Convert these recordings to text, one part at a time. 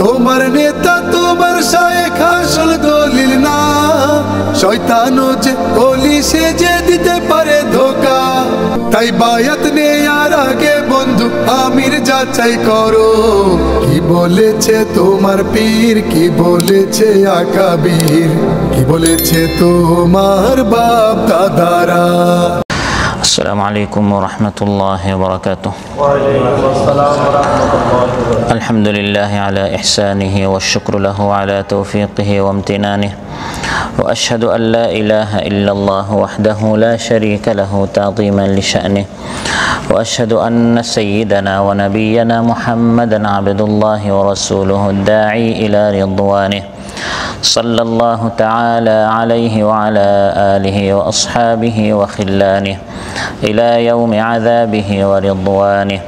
তোমার নেতা তোমার শায়েখ আসল দলিল না, শয়তানও যে ওলি সে যে দিতে পারে ধোকা। তাই বায়াত নেয়ার আগে বন্ধু আমির যাচাই করো, কি বলেছে তোমার পীর, কি বলেছে আকাবির, কি বলেছে তোমার বাপ দাদারা। السلام عليكم ورحمة الله وبركاته. وعليكم السلام ورحمة الله وبركاته. الحمد لله على إحسانه والشكر له على توفيقه وامتنانه، وأشهد أن لا إله إلا الله وحده لا شريك له تعظيما لشأنه، وأشهد أن سيدنا ونبينا محمدا عبد الله ورسوله الداعي إلى رضوانه، صلى الله تعالى عليه وعلى آله وأصحابه وخلانه إلى يوم عذابه ورضوانه.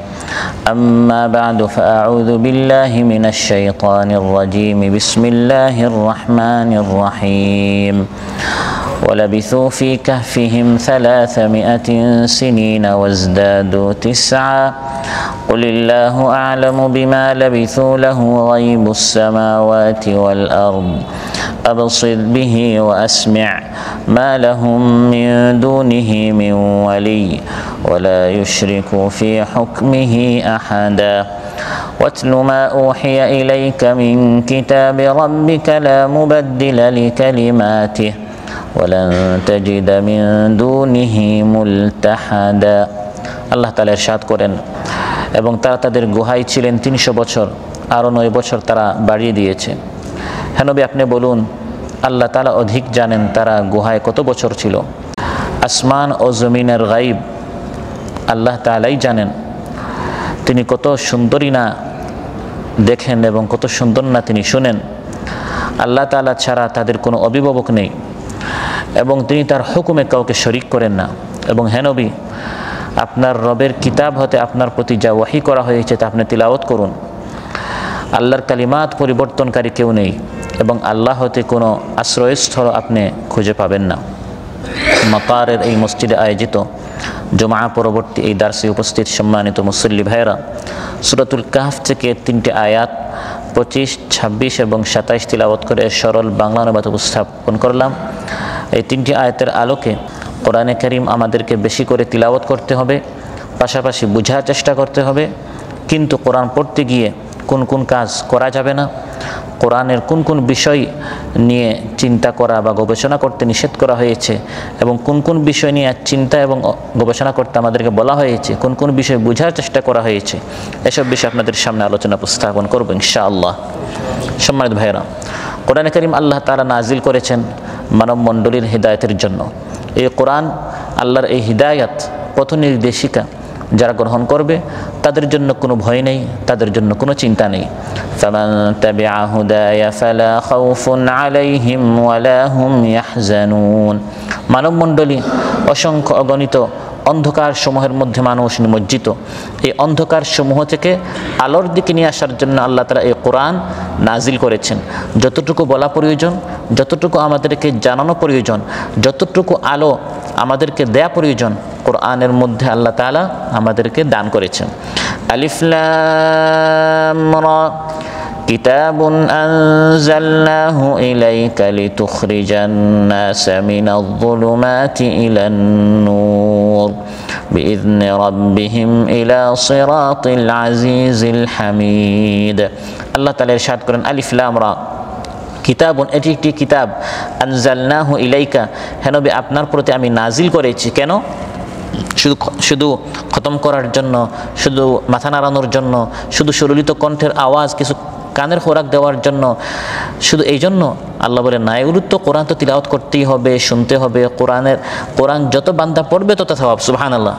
أما بعد فأعوذ بالله من الشيطان الرجيم. بسم الله الرحمن الرحيم. ولبثوا في كهفهم 300 سنين وازدادوا 9. قل الله أعلم بما لبثوا له غيب السماوات والأرض أبصر به وأسمع ما لهم من دونه من ولي ولا يشرك في حكمه أحدا. واتل ما أوحي إليك من كتاب ربك لا مبدل لكلماته ولن تجد من دونه ملتحدا. আল্লাহ তাআলা ইরশাদ করেন, এবং তারা তাদের গুহায় ছিলেন 300 বছর, আরও 9 বছর তারা বাড়িয়ে দিয়েছে। হে নবী, আপনি বলুন, আল্লাহ তাআলা অধিক জানেন তারা গুহায় কত বছর ছিল। আসমান ও জমিনের গায়ব আল্লাহ তাআলাই জানেন। তিনি কত সুন্দরী না দেখেন এবং কত সুন্দর না তিনি শুনেন। আল্লাহ তাআলা ছাড়া তাদের কোনো অভিভাবক নেই এবং তিনি তার হুকুমে কাউকে শরীক করেন না। এবং হে নবী, আপনার রবের কিতাব হতে আপনার প্রতি যা ওয়াহি করা হয়েছে তা আপনি তিলাওয়াত করুন। আল্লাহর কালিমাত পরিবর্তনকারী কেউ নেই এবং আল্লাহ হতে কোনো আশ্রয়স্থল আপনি খুঁজে পাবেন না। মাকারের এই মসজিদে আয়োজিত জুমা পরবর্তী এই দার্সে উপস্থিত সম্মানিত মুসল্লি ভাইরা, সূরাতুল কাহফ থেকে 3টি আয়াত 25, 26 এবং 27 তিলাওয়াত করে সরল বাংলা অনুবাদ উপস্থাপন করলাম। এই 3টি আয়াতের আলোকে কোরআনে কারীম আমাদেরকে বেশি করে তিলাওয়াত করতে হবে, পাশাপাশি বোঝার চেষ্টা করতে হবে। কিন্তু কোরআন পড়তে গিয়ে কোন কোন কাজ করা যাবে না, কোরআনের কোন কোন বিষয় নিয়ে চিন্তা করা বা গবেষণা করতে নিষেধ করা হয়েছে, এবং কোন কোন বিষয় নিয়ে চিন্তা এবং গবেষণা করতে আমাদেরকে বলা হয়েছে, কোন কোন বিষয় বোঝার চেষ্টা করা হয়েছে, এসব বিষয় আপনাদের সামনে আলোচনা উপস্থাপন করব ইনশাআল্লাহ। সম্মানিত ভাইরা, কোরআনে কারীম আল্লাহ তাআলা নাজিল করেছেন মানব মণ্ডলীর হিদায়াতের জন্য। এই কোরআন, আল্লাহর এই হিদায়াত পথ নির্দেশিকা, যারা গ্রহণ করবে তাদের জন্য কোনো ভয় নেই, তাদের জন্য কোনো চিন্তা নেই। ফামান তাবিআ হুদায়া ফালা খাউফুন আলাইহিম ওয়ালা হুম ইয়াহজানুন। মানবমণ্ডলী অসংখ্য অগণিত অন্ধকার সমূহের মধ্যে মানুষ নিমজ্জিত। এই অন্ধকার সমূহ থেকে আলোর দিকে নিয়ে আসার জন্য আল্লাহ তাআলা এই কোরআন নাজিল করেছেন। যতটুকু বলা প্রয়োজন, যতটুকু আমাদেরকে জানানো প্রয়োজন, যতটুকু আলো আমাদেরকে দেয়া প্রয়োজন, কোরআনের মধ্যে আল্লাহ তাআলা আমাদেরকে দান করেছেন। আলিফ লাম রা কিতাবুন আনজালনাহু ইলাইকা লিতুখরিজান নাসা মিনাল যুলুমাতি ইলান নূর বিইذনি রাব্বিহিম ইলা সিরাতিল আজিজিল হামিদ। আল্লাহ তাআলা ইরশাদ করেন, আলিফ লাম রা কিতাবুন, এটি একটি কিতাব, আনজালনাহু ইলাইকা, হে নবী আপনার প্রতি আমি নাজিল করেছি। কেন? শুধু খতম করার জন্য, শুধু মাথা নাড়ানোর জন্য, শুধু সুললিত কণ্ঠের আওয়াজ কিছু কানের খোরাক দেওয়ার জন্য, শুধু এই জন্য আল্লাহ বলে না। এগুলো তো কোরআন তো তিলাওয়াত করতেই হবে, শুনতে হবে। কোরআন যত বান্দা পড়বে তত সওয়াব, সুবহানাল্লাহ।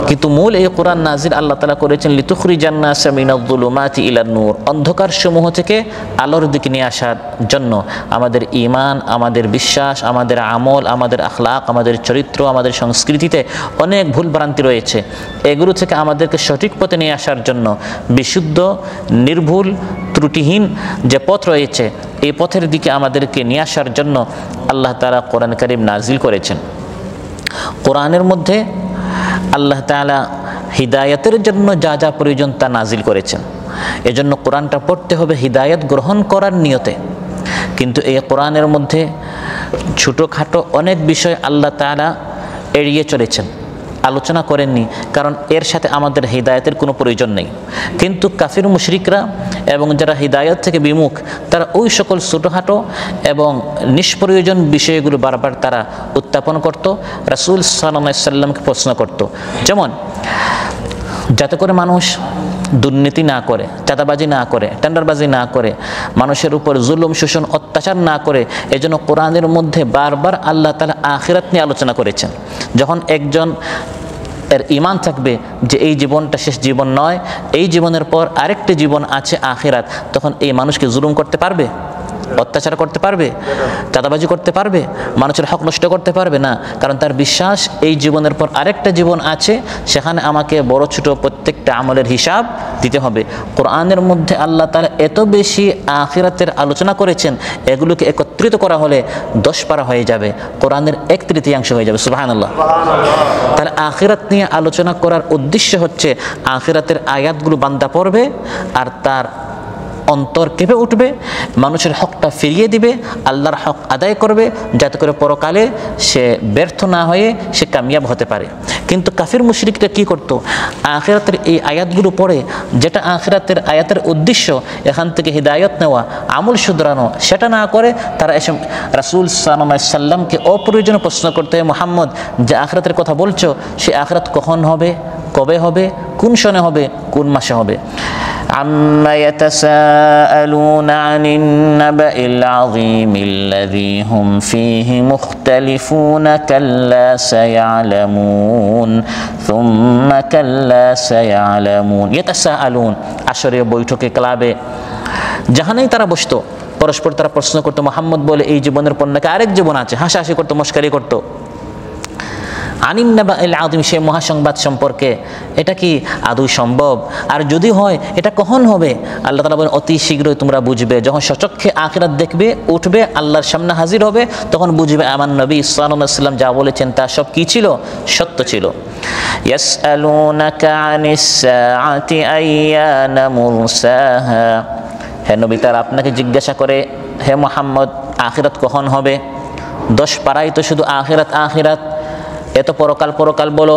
কিন্তু মূল এই কোরআন নাজিল আল্লাহ তাআলা করেছেন লিতুখরিজান নাসা মিনাল যুলুমাতি ইলান নূর, অন্ধকার সমূহ থেকে আলোর দিকে নিয়ে আসার জন্য। আমাদের ঈমান, আমাদের বিশ্বাস, আমাদের আমল, আমাদের আখলাক, আমাদের চরিত্র, আমাদের সংস্কৃতিতে অনেক ভুল ভ্রান্তি রয়েছে। এগুলো থেকে আমাদেরকে সঠিক পথে নিয়ে আসার জন্য বিশুদ্ধ, নির্ভুল, ত্রুটিহীন যে পথ রয়েছে, এই পথের দিকে আমাদেরকে নিয়ে আসার জন্য আল্লাহ তাআলা কোরআন কারীম নাজিল করেছেন। কোরআনের মধ্যে আল্লাহ তাআলা হিদায়াতের জন্য যা যা প্রয়োজন তা নাজিল করেছেন। এজন্য কোরআনটা পড়তে হবে হিদায়াত গ্রহণ করার নিয়তে। কিন্তু এই কোরআনের মধ্যে ছোটোখাটো অনেক বিষয় আল্লাহ তাআলা এড়িয়ে চলেছেন, আলোচনা করেননি, কারণ এর সাথে আমাদের হিদায়াতের কোনো প্রয়োজন নেই। কিন্তু কাফির মুশরিকরা এবং যারা হিদায়াত থেকে বিমুখ, তারা ওই সকল ছোটোখাটো এবং নিষ্প্রয়োজন বিষয়গুলো বারবার তারা উত্থাপন করত, রাসূল সাল্লাল্লাহু আলাইহি সাল্লামকে প্রশ্ন করত। যেমন, যাতে করে মানুষ দুর্নীতি না করে, চাঁদাবাজি না করে, টেন্ডারবাজি না করে, মানুষের উপর জুলুম শোষণ অত্যাচার না করে, এজন্য কোরআনের মধ্যে বারবার আল্লাহ তাআলা আখিরাত নিয়ে আলোচনা করেছেন। যখন একজন এর ঈমান থাকবে যে এই জীবনটা শেষ জীবন নয়, এই জীবনের পর আরেকটি জীবন আছে আখিরাত, তখন এই মানুষকে জুলুম করতে পারবে? অত্যাচার করতে পারবে? চাঁদাবাজি করতে পারবে? মানুষের হক নষ্ট করতে পারবে না, কারণ তার বিশ্বাস এই জীবনের পর আরেকটা জীবন আছে, সেখানে আমাকে বড় ছোট প্রত্যেকটা আমলের হিসাব দিতে হবে। কোরআনের মধ্যে আল্লাহ তাআলা এত বেশি আখিরাতের আলোচনা করেছেন, এগুলোকে একত্রিত করা হলে 10 পারা হয়ে যাবে, কোরআনের 1/3 হয়ে যাবে। সুবহানাল্লাহ। তাহলে আখিরাত নিয়ে আলোচনা করার উদ্দেশ্য হচ্ছে আখিরাতের আয়াতগুলো বান্দা পড়বে আর তার অন্তর কেঁপে উঠবে, মানুষের হকটা ফিরিয়ে দিবে, আল্লাহর হক আদায় করবে, যাতে করে পরকালে সে ব্যর্থ না হয়ে সে কামিয়াব হতে পারে। কিন্তু কাফির মুশরিকরা কি করত? আখিরাতের এই আয়াতগুলো পড়ে, যেটা আখিরাতের আয়াতের উদ্দেশ্য এখান থেকে হিদায়ত নেওয়া, আমল শুধরানো, সেটা না করে তারা এসে রাসূল সাল্লাল্লাহু আলাইহি সাল্লামকে অপ্রয়োজনীয় প্রশ্ন করতে, মুহাম্মদ যে আখিরাতের কথা বলছো, সে আখিরাত কখন হবে, কবে হবে, কোন সনে হবে, কোন মাসে হবে? عما يتساءلون عن النبأ العظيم الذي هم فيه مختلفون كلا سيعلمون ثم كلا سيعلمون يتساءلون আসরে বৈঠকে ক্লাবে যেখানেই তারা বসতো পরস্পর তারা প্রশ্ন করতো, মুহাম্মদ বলে এই জীবনের পর নাকি আরেক জীবন আছে, হাসাহাসি করতো, মশকারি করতো। আনিন নাবাইল আযীম, সে মহাসংবাদ সম্পর্কে, এটা কি আদৌ সম্ভব? আর যদি হয় এটা কখন হবে? আল্লাহ তাআলা বলেন অতি শীঘ্রই তোমরা বুঝবে, যখন সচক্ষে আখিরাত দেখবে, উঠবে, আল্লাহর সামনে হাজির হবে, তখন বুঝবে আমার নবী সাল্লাল্লাহু আলাইহি ওয়াসাল্লাম যা বলেছেন তা সব কি ছিল? সত্য ছিল। ইয়াসআলুনাকা আনিস সাআতি আইয়ানা মুরসাহা, হে নবী তারা আপনাকে জিজ্ঞাসা করে, হে মুহাম্মদ আখিরাত কখন হবে? 10 পারাই তো শুধু আখিরাত আখিরাত, এত পরকাল পরকাল বলো।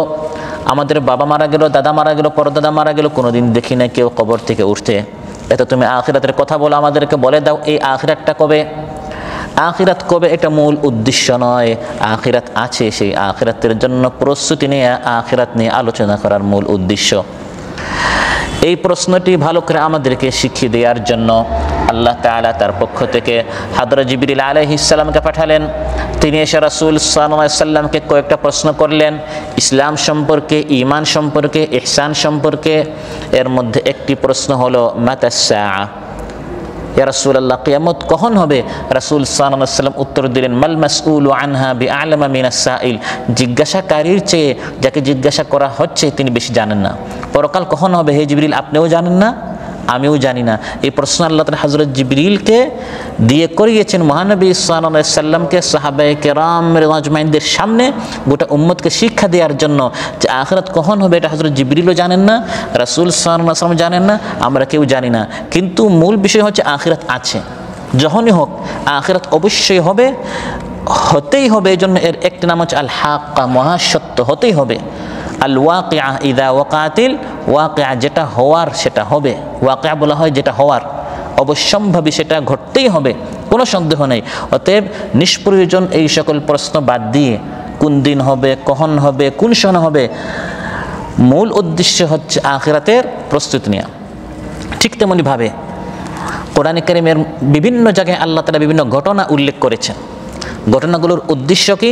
আমাদের বাবা মারা গেল, দাদা মারা গেল, পরদাদা মারা গেল, কোনোদিন দেখি না কেউ কবর থেকে উঠতে। এত তুমি আখিরাতের কথা বলো, আমাদেরকে বলে দাও এই আখিরাতটা কবে? আখিরাত কবে এটা মূল উদ্দেশ্য নয়, আখিরাত আছে, সেই আখিরাতের জন্য প্রস্তুতি নিয়ে আখিরাত নিয়ে আলোচনা করার মূল উদ্দেশ্য। এই প্রশ্নটি ভালো করে আমাদেরকে শিখিয়ে দেওয়ার জন্য আল্লাহ তাআলা তার পক্ষ থেকে হযরত জিবরিল আলাইহিস সালামকে পাঠালেন। তিনি এসে রাসূল সাল্লাল্লাহু আলাইহি সাল্লামকে কয়েকটা প্রশ্ন করলেন, ইসলাম সম্পর্কে, ঈমান সম্পর্কে, ইহসান সম্পর্কে। এর মধ্যে একটি প্রশ্ন হলো মাতাস সাআ, ইয়া রাসূলুল্লাহ কিয়ামত কখন হবে? রাসূল সাল্লাল্লাহু আলাইহি সাল্লাম উত্তর দিলেন, মাল মাসউলু আনহা বিআলামা মিনাস সাইল, জিজ্ঞাসাকারীর চেয়ে যাকে জিজ্ঞাসা করা হচ্ছে তিনি বেশি জানেন না। পরকাল কখন হবে হে জিবরিল আপনিও জানেন না, আমিও জানি না। এই প্রশ্ন আল্লাহ তাআলা হযরত জিবরিলকে দিয়ে করিয়েছেন মহানবী সাল্লাল্লাহু আলাইহি সাল্লামকে সাহাবায়ে কেরাম আজমাইনদের সামনে গোটা উম্মতকে শিক্ষা দেওয়ার জন্য যে আখিরাত কখন হবে এটা হযরত জিবরিলও জানেন না, রাসূল সাল্লাল্লাহু আলাইহি সাল্লাম জানেন না, আমরা কেউ জানি না। কিন্তু মূল বিষয় হচ্ছে আখিরাত আছে, যখনই হোক আখিরাত অবশ্যই হবে, হতেই হবে। এই জন্য এর একটি নাম হচ্ছে আল হাক্কা, মহাসত্য, হতেই হবে। আল ওয়াকিআ ইযা ওয়াকাতিল ওয়াকিআ, যেটা হওয়ার সেটা হবে। ওয়াকিআ বলা হয় যেটা হওয়ার, অবশ্যম্ভাবী, সেটা ঘটতেই হবে, কোনো সন্দেহ নেই। অতএব নিষ্প্রয়োজন এই সকল প্রশ্ন বাদ দিয়ে কোন দিন হবে, কখন হবে, কোন সময় হবে, মূল উদ্দেশ্য হচ্ছে আখিরাতের প্রস্তুতি নেওয়া। ঠিক তেমনিভাবে কোরআনে কারীমের বিভিন্ন জায়গায় আল্লাহ তাআলা বিভিন্ন ঘটনা উল্লেখ করেছেন। ঘটনাগুলোর উদ্দেশ্য কি?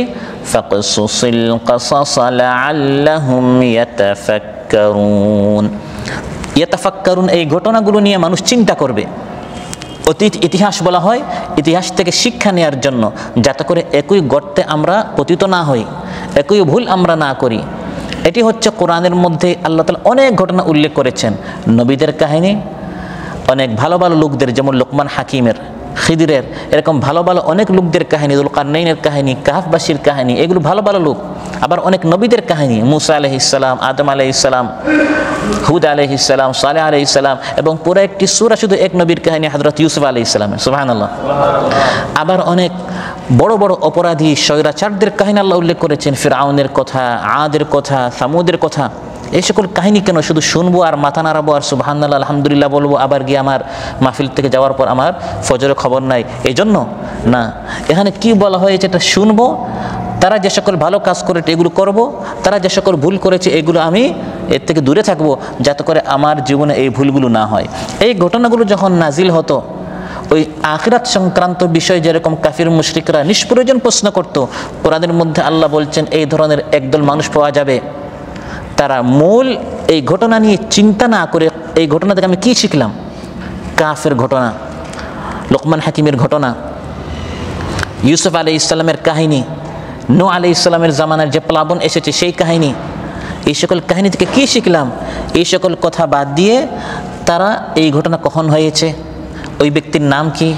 ফাকসুসিল কাসাস লাআল্লাহুম ইয়াতাফাক্কারুন। ইয়াতাফাক্কারুন, এই ঘটনাগুলো নিয়ে মানুষ চিন্তা করবে। অতীত ইতিহাস বলা হয় ইতিহাস থেকে শিক্ষা নেওয়ার জন্য, যাতে করে একই গর্তে আমরা পতিত না হই, একই ভুল আমরা না করি। এটি হচ্ছে কোরআনের মধ্যে আল্লাহ তাআলা অনেক ঘটনা উল্লেখ করেছেন। নবীদের কাহিনী, অনেক ভালো ভালো লোকদের, যেমন লোকমান হাকিমের খিদিরের, এরকম ভালো ভালো অনেক লোকদের কাহিনী, যুলকারনাইনের কাহিনী, কাহাফবাসীর কাহিনী, এগুলো ভালো ভালো লোক। আবার অনেক নবীদের কাহিনী, মুসা আলাইহিস সালাম, আদম আলাইহিস সালাম, হুদ আলাইহিস সালাম, সালেহ আলাইহিস সালাম, এবং পুরো একটি সূরা শুধু এক নবীর কাহিনী, হযরত ইউসুফ আলাইহিস সালামের। সুবহানাল্লাহ। আবার অনেক বড় বড় অপরাধী স্বৈরাচারদের কাহিনী আল্লাহ উল্লেখ করেছেন, ফিরআউনের কথা, আদের কথা, সামুদের কথা। এই সকল কাহিনী কেন শুধু শুনবো আর মাথা নাড়াবো আর সুবহানাল্লাহ আলহামদুলিল্লাহ বলবো, আবার গিয়ে আমার মাহফিল থেকে যাওয়ার পর আমার ফজরের খবর নাই, এই জন্য না। এখানে কি বলা হয়েছে, এটা শুনবো, তারা যে সকল ভালো কাজ করেছে এগুলো করব, তারা যে সকল ভুল করেছে এগুলো আমি এর থেকে দূরে থাকবো, যাতে করে আমার জীবনে এই ভুলগুলো না হয়। এই ঘটনাগুলো যখন নাজিল হতো, ওই আখিরাত সংক্রান্ত বিষয় যেরকম কাফির মুশরিকরা নিষ্প্রয়োজন প্রশ্ন করত, কোরআনের মধ্যে আল্লাহ বলছেন এই ধরনের একদল মানুষ পাওয়া যাবে, তারা মূল এই ঘটনা নিয়ে চিন্তা না করে, এই ঘটনা থেকে আমি কি শিখলাম, কাফের ঘটনা, লোকমান হাকিমের ঘটনা, ইউসুফ আলাইহিস সালামের কাহিনী, নূহ আলাইহিস সালামের জামানার যে প্লাবন এসেছে সেই কাহিনী, এই সকল কাহিনী থেকে কি শিখলাম, এই সকল কথা বাদ দিয়ে তারা এই ঘটনা কখন হয়েছে, ওই ব্যক্তির নাম কি,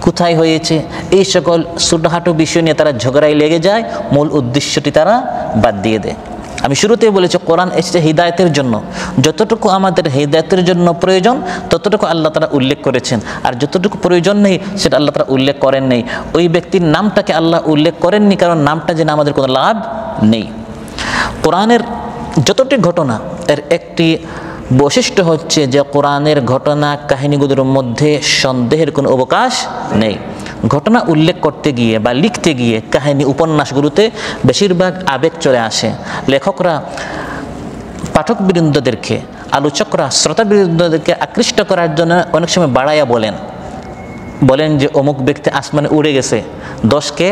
কোথায় হয়েছে, এই সকল ছোটখাটো বিষয় নিয়ে তারা ঝগড়ায় লেগে যায়, মূল উদ্দেশ্যটি তারা বাদ দিয়ে দেয়। আমি শুরুতেই বলেছি কোরআন এসেছে হিদায়তের জন্য, যতটুকু আমাদের হিদায়তের জন্য প্রয়োজন ততটুকু আল্লাহ তাআলা উল্লেখ করেছেন, আর যতটুকু প্রয়োজন নেই সেটা আল্লাহ তাআলা উল্লেখ করেন নেই। ওই ব্যক্তির নামটাকে আল্লাহ উল্লেখ করেননি, কারণ নামটা জেনে আমাদের কোনো লাভ নেই। কোরআনের যতটি ঘটনা, এর একটি বৈশিষ্ট্য হচ্ছে যে কোরআনের ঘটনা কাহিনীগুলোর মধ্যে সন্দেহের কোনো অবকাশ নেই। ঘটনা উল্লেখ করতে গিয়ে বা লিখতে গিয়ে কাহিনী উপন্যাসগুলোতে বেশিরভাগ আবেগ চলে আসে। লেখকরা পাঠকবৃন্দদেরকে, আলোচকরা শ্রোতাবৃন্দদেরকে আকৃষ্ট করার জন্য অনেক সময় বাড়াইয়া বলেন যে অমুক ব্যক্তি আসমানে উড়ে গেছে, 10কে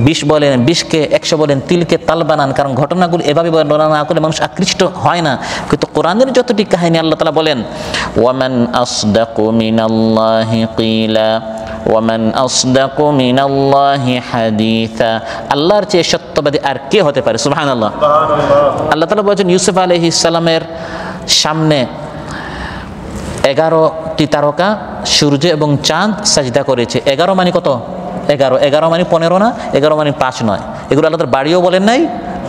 20 বলেন, 20কে 100 বলেন, তিলকে তাল বানান, কারণ ঘটনাগুলো এভাবে বর্ণনা না করলে মানুষ আকৃষ্ট হয় না। কিন্তু কোরআনের যতটি কাহিনী আল্লাহ তাআলা বলেন, ওয়ামান আসদাকু মিনাল্লাহি কিলা ওয়ামান আসদাকু মিনাল্লাহি হাদিসা, আল্লাহর চেয়ে সত্যবাদী আর কে হতে পারে। সুবহানাল্লাহ। আল্লাহ তাআলা বলেছেন ইউসুফ আলাইহিস সালামের সামনে 11টি তারকা, সূর্য এবং চাঁদ সাজদা করেছে। 11 মানে কত? 11 মানে 15 না, 11 মানে 5 নয়। এগুলো আল্লাহ তাআলা বাড়িও বলেন নাই,